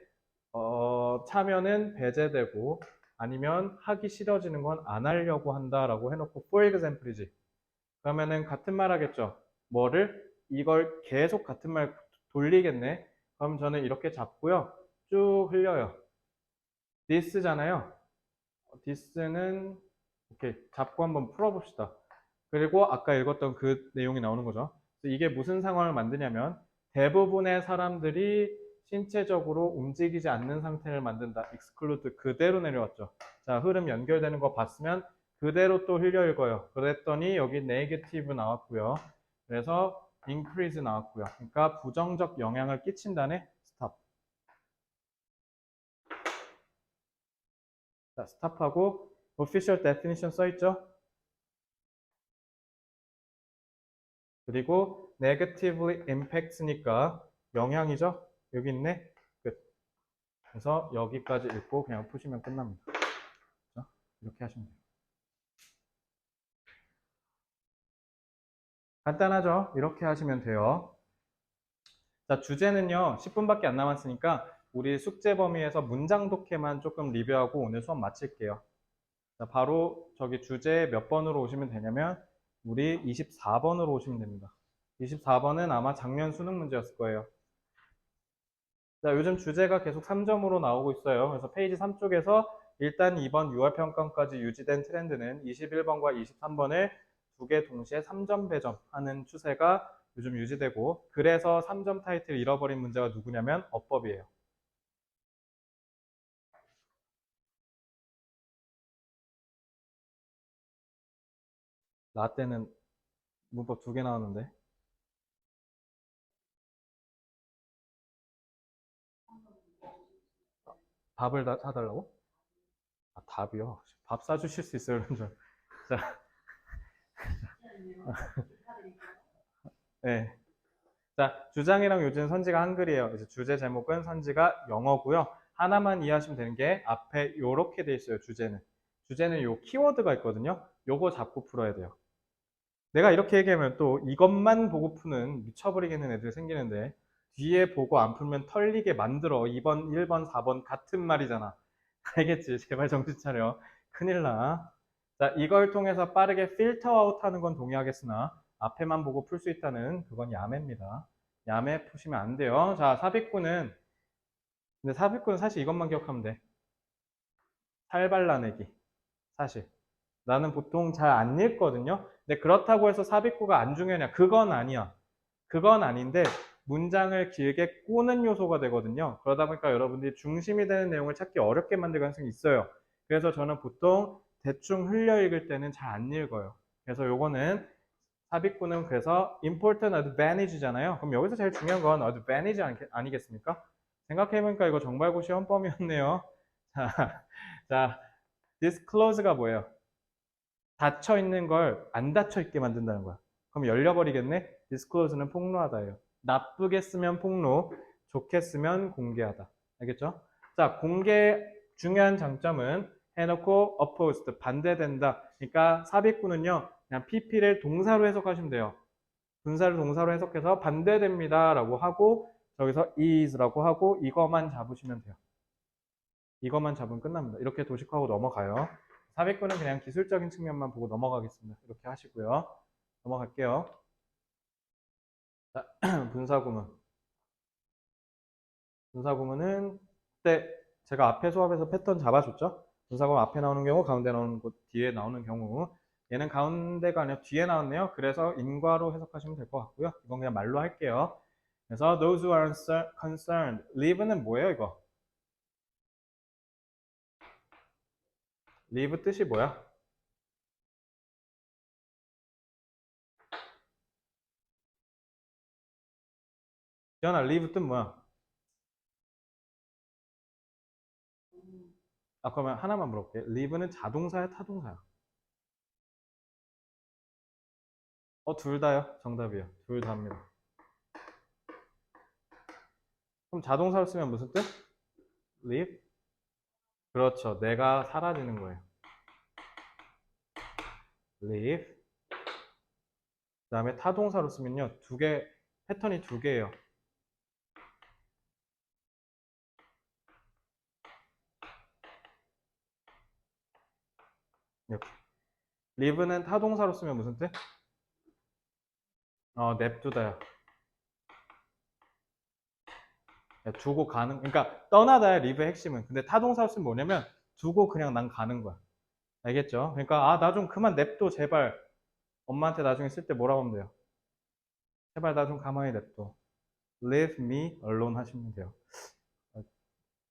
참여는 배제되고 아니면 하기 싫어지는 건 안 하려고 한다라고 해놓고 for example이지. 그러면은 같은 말 하겠죠. 뭐를? 이걸 계속 같은 말 돌리겠네. 그럼 저는 이렇게 잡고요. 쭉 흘려요. this잖아요. this는 오케이 잡고 한번 풀어봅시다. 그리고 아까 읽었던 그 내용이 나오는 거죠. 이게 무슨 상황을 만드냐면 대부분의 사람들이 신체적으로 움직이지 않는 상태를 만든다. exclude 그대로 내려왔죠. 자, 흐름 연결되는 거 봤으면 그대로 또 흘려 읽어요. 그랬더니 여기 negative 나왔고요. 그래서 increase 나왔고요. 그러니까 부정적 영향을 끼친다네. stop. 자, stop하고 official definition 써있죠. 그리고 negatively impacts니까 영향이죠. 여기 있네. 끝. 그래서 여기까지 읽고 그냥 푸시면 끝납니다. 그렇죠? 이렇게 하시면 돼요. 간단하죠? 이렇게 하시면 돼요. 자, 주제는요. 10분밖에 안 남았으니까 우리 숙제 범위에서 문장 독해만 조금 리뷰하고 오늘 수업 마칠게요. 자, 바로 저기 주제 몇 번으로 오시면 되냐면 우리 24번으로 오시면 됩니다. 24번은 아마 작년 수능 문제였을 거예요. 자, 요즘 주제가 계속 3점으로 나오고 있어요. 그래서 페이지 3쪽에서 일단 이번 6월 평가까지 유지된 트렌드는 21번과 23번을 두 개 동시에 3점 배점하는 추세가 요즘 유지되고, 그래서 3점 타이틀 잃어버린 문제가 누구냐면 어법이에요. 나 때는 문법 두 개 나왔는데. 밥을 사달라고? 아, 답이요? 밥 사주실 수 있어요, 여러분들. 자, 네. 자, 주장이랑 요지는 선지가 한글이에요. 이제 주제 제목은 선지가 영어고요. 하나만 이해하시면 되는 게 앞에 요렇게 돼 있어요, 주제는. 주제는 요 키워드가 있거든요. 요거 잡고 풀어야 돼요. 내가 이렇게 얘기하면 또 이것만 보고 푸는 미쳐버리겠는 애들이 생기는데, 뒤에 보고 안 풀면 털리게 만들어. 2번, 1번, 4번 같은 말이잖아. 알겠지? 제발 정신 차려. 큰일 나. 자, 이걸 통해서 빠르게 필터 아웃 하는 건 동의하겠으나 앞에만 보고 풀 수 있다는 그건 야매입니다. 야매 푸시면 안 돼요. 자, 삽입구는, 근데 삽입구는 사실 이것만 기억하면 돼. 살발라내기. 사실. 나는 보통 잘 안 읽거든요. 근데 그렇다고 해서 삽입구가 안 중요하냐? 그건 아니야. 그건 아닌데 문장을 길게 꾸는 요소가 되거든요. 그러다 보니까 여러분들이 중심이 되는 내용을 찾기 어렵게 만들 가능성이 있어요. 그래서 저는 보통 대충 흘려 읽을 때는 잘 안 읽어요. 그래서 요거는 삽입구는 그래서 important advantage잖아요. 그럼 여기서 제일 중요한 건 advantage 아니겠습니까? 생각해보니까 이거 정발고 시험범위였네요. 자, 자, disclose가 뭐예요? 닫혀 있는 걸 안 닫혀 있게 만든다는 거야. 그럼 열려버리겠네? disclose는 폭로하다예요. 나쁘게 쓰면 폭로, 좋게 쓰면 공개하다. 알겠죠? 자, 공개 중요한 장점은 해놓고 opposed, 반대된다. 그러니까 삽입구는요, 그냥 pp를 동사로 해석하시면 돼요. 분사를 동사로 해석해서 반대됩니다 라고 하고, 저기서 is라고 하고 이거만 잡으시면 돼요. 이것만 잡으면 끝납니다. 이렇게 도식하고 넘어가요. 삽입구는 그냥 기술적인 측면만 보고 넘어가겠습니다. 이렇게 하시고요. 넘어갈게요. 자, 분사구문. 분사구문은 그때 제가 앞에 수업에서 패턴 잡아줬죠? 분사구문 앞에 나오는 경우, 가운데 나오는 곳, 뒤에 나오는 경우. 얘는 가운데가 아니라 뒤에 나왔네요. 그래서 인과로 해석하시면 될 것 같고요. 이건 그냥 말로 할게요. 그래서 those who are concerned. live는 뭐예요, 이거? live 뜻이 뭐야? 지연아, live 뜻 뭐야? 아, 그러면 하나만 물어볼게. live는 자동사야, 타동사야? 둘 다요. 정답이요. 둘 다입니다. 그럼 자동사로 쓰면 무슨 뜻? leave? 그렇죠. 내가 사라지는 거예요. leave. 그 다음에 타동사로 쓰면요. 패턴이 두 개예요. 이렇게. live는 타동사로 쓰면 무슨 뜻? 냅두다요. 두고 가는, 그러니까 떠나다야 live의 핵심은. 근데 타동사로 쓰면 뭐냐면 두고 그냥 난 가는 거야. 알겠죠? 그러니까 나 좀 그만 냅둬 제발. 엄마한테 나중에 쓸 때 뭐라고 하면 돼요? 제발 나 좀 가만히 냅둬. Leave me alone 하시면 돼요.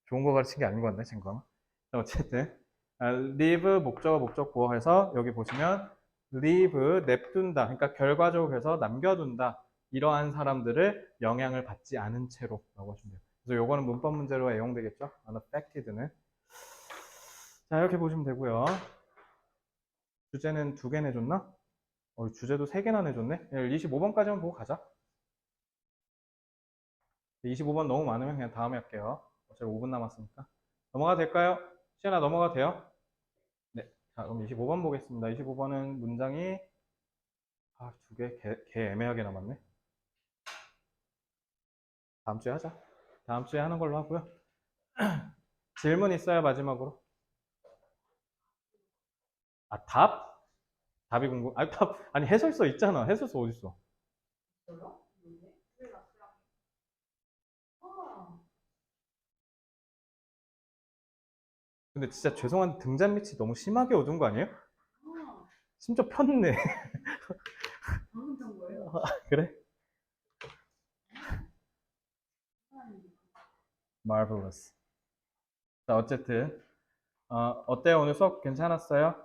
좋은 거 가르친 게 아닌 것 같네, 친구가. 어쨌든, leave 목적어 목적보호 해서 여기 보시면 leave 냅둔다. 그러니까 결과적으로 해서 남겨둔다. 이러한 사람들을 영향을 받지 않은 채로 라고 하시면 돼요. 그래서 요거는 문법 문제로 애용되겠죠? unaffected는. 자, 이렇게 보시면 되고요. 주제는 두 개 내줬나? 주제도 세 개나 내줬네? 25번까지만 보고 가자. 25번 너무 많으면 그냥 다음에 할게요. 어차피 5분 남았으니까. 넘어가도 될까요? 시연아 넘어가도 돼요? 네. 자, 그럼 25번 보겠습니다. 25번은 문장이 두 개, 개 애매하게 남았네. 다음 주에 하자. 다음 주에 하는 걸로 하고요. 질문 있어요, 마지막으로? 답? 답이 궁금. 아니 해설서 있잖아. 해설서 어디 있어? 근데 진짜 죄송한 등잔 밑이 너무 심하게 어두운 거 아니에요? 심지어 폈네. 방금 전 거예요? 그래? Marvelous. 자, 어쨌든 어때요? 오늘 수업 괜찮았어요?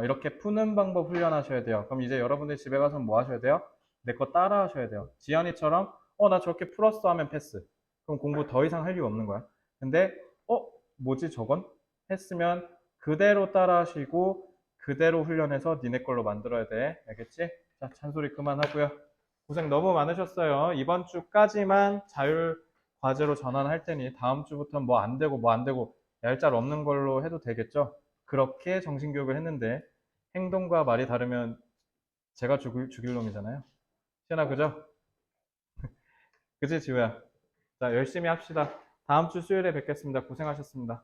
이렇게 푸는 방법 훈련하셔야 돼요. 그럼 이제 여러분들 집에 가서 뭐 하셔야 돼요? 내 거 따라 하셔야 돼요. 지연이처럼, 나 저렇게 풀었어 하면 패스. 그럼 공부 더 이상 할 이유 없는 거야. 근데, 뭐지 저건? 했으면 그대로 따라 하시고, 그대로 훈련해서 니네 걸로 만들어야 돼. 알겠지? 자, 잔소리 그만하고요. 고생 너무 많으셨어요. 이번 주까지만 자율 과제로 전환할 테니, 다음 주부터는 뭐 안 되고 뭐 안 되고, 얄짤 없는 걸로 해도 되겠죠? 그렇게 정신교육을 했는데 행동과 말이 다르면 제가 죽일 놈이잖아요. 시연아 그죠? 그지 지우야? 자 열심히 합시다. 다음 주 수요일에 뵙겠습니다. 고생하셨습니다.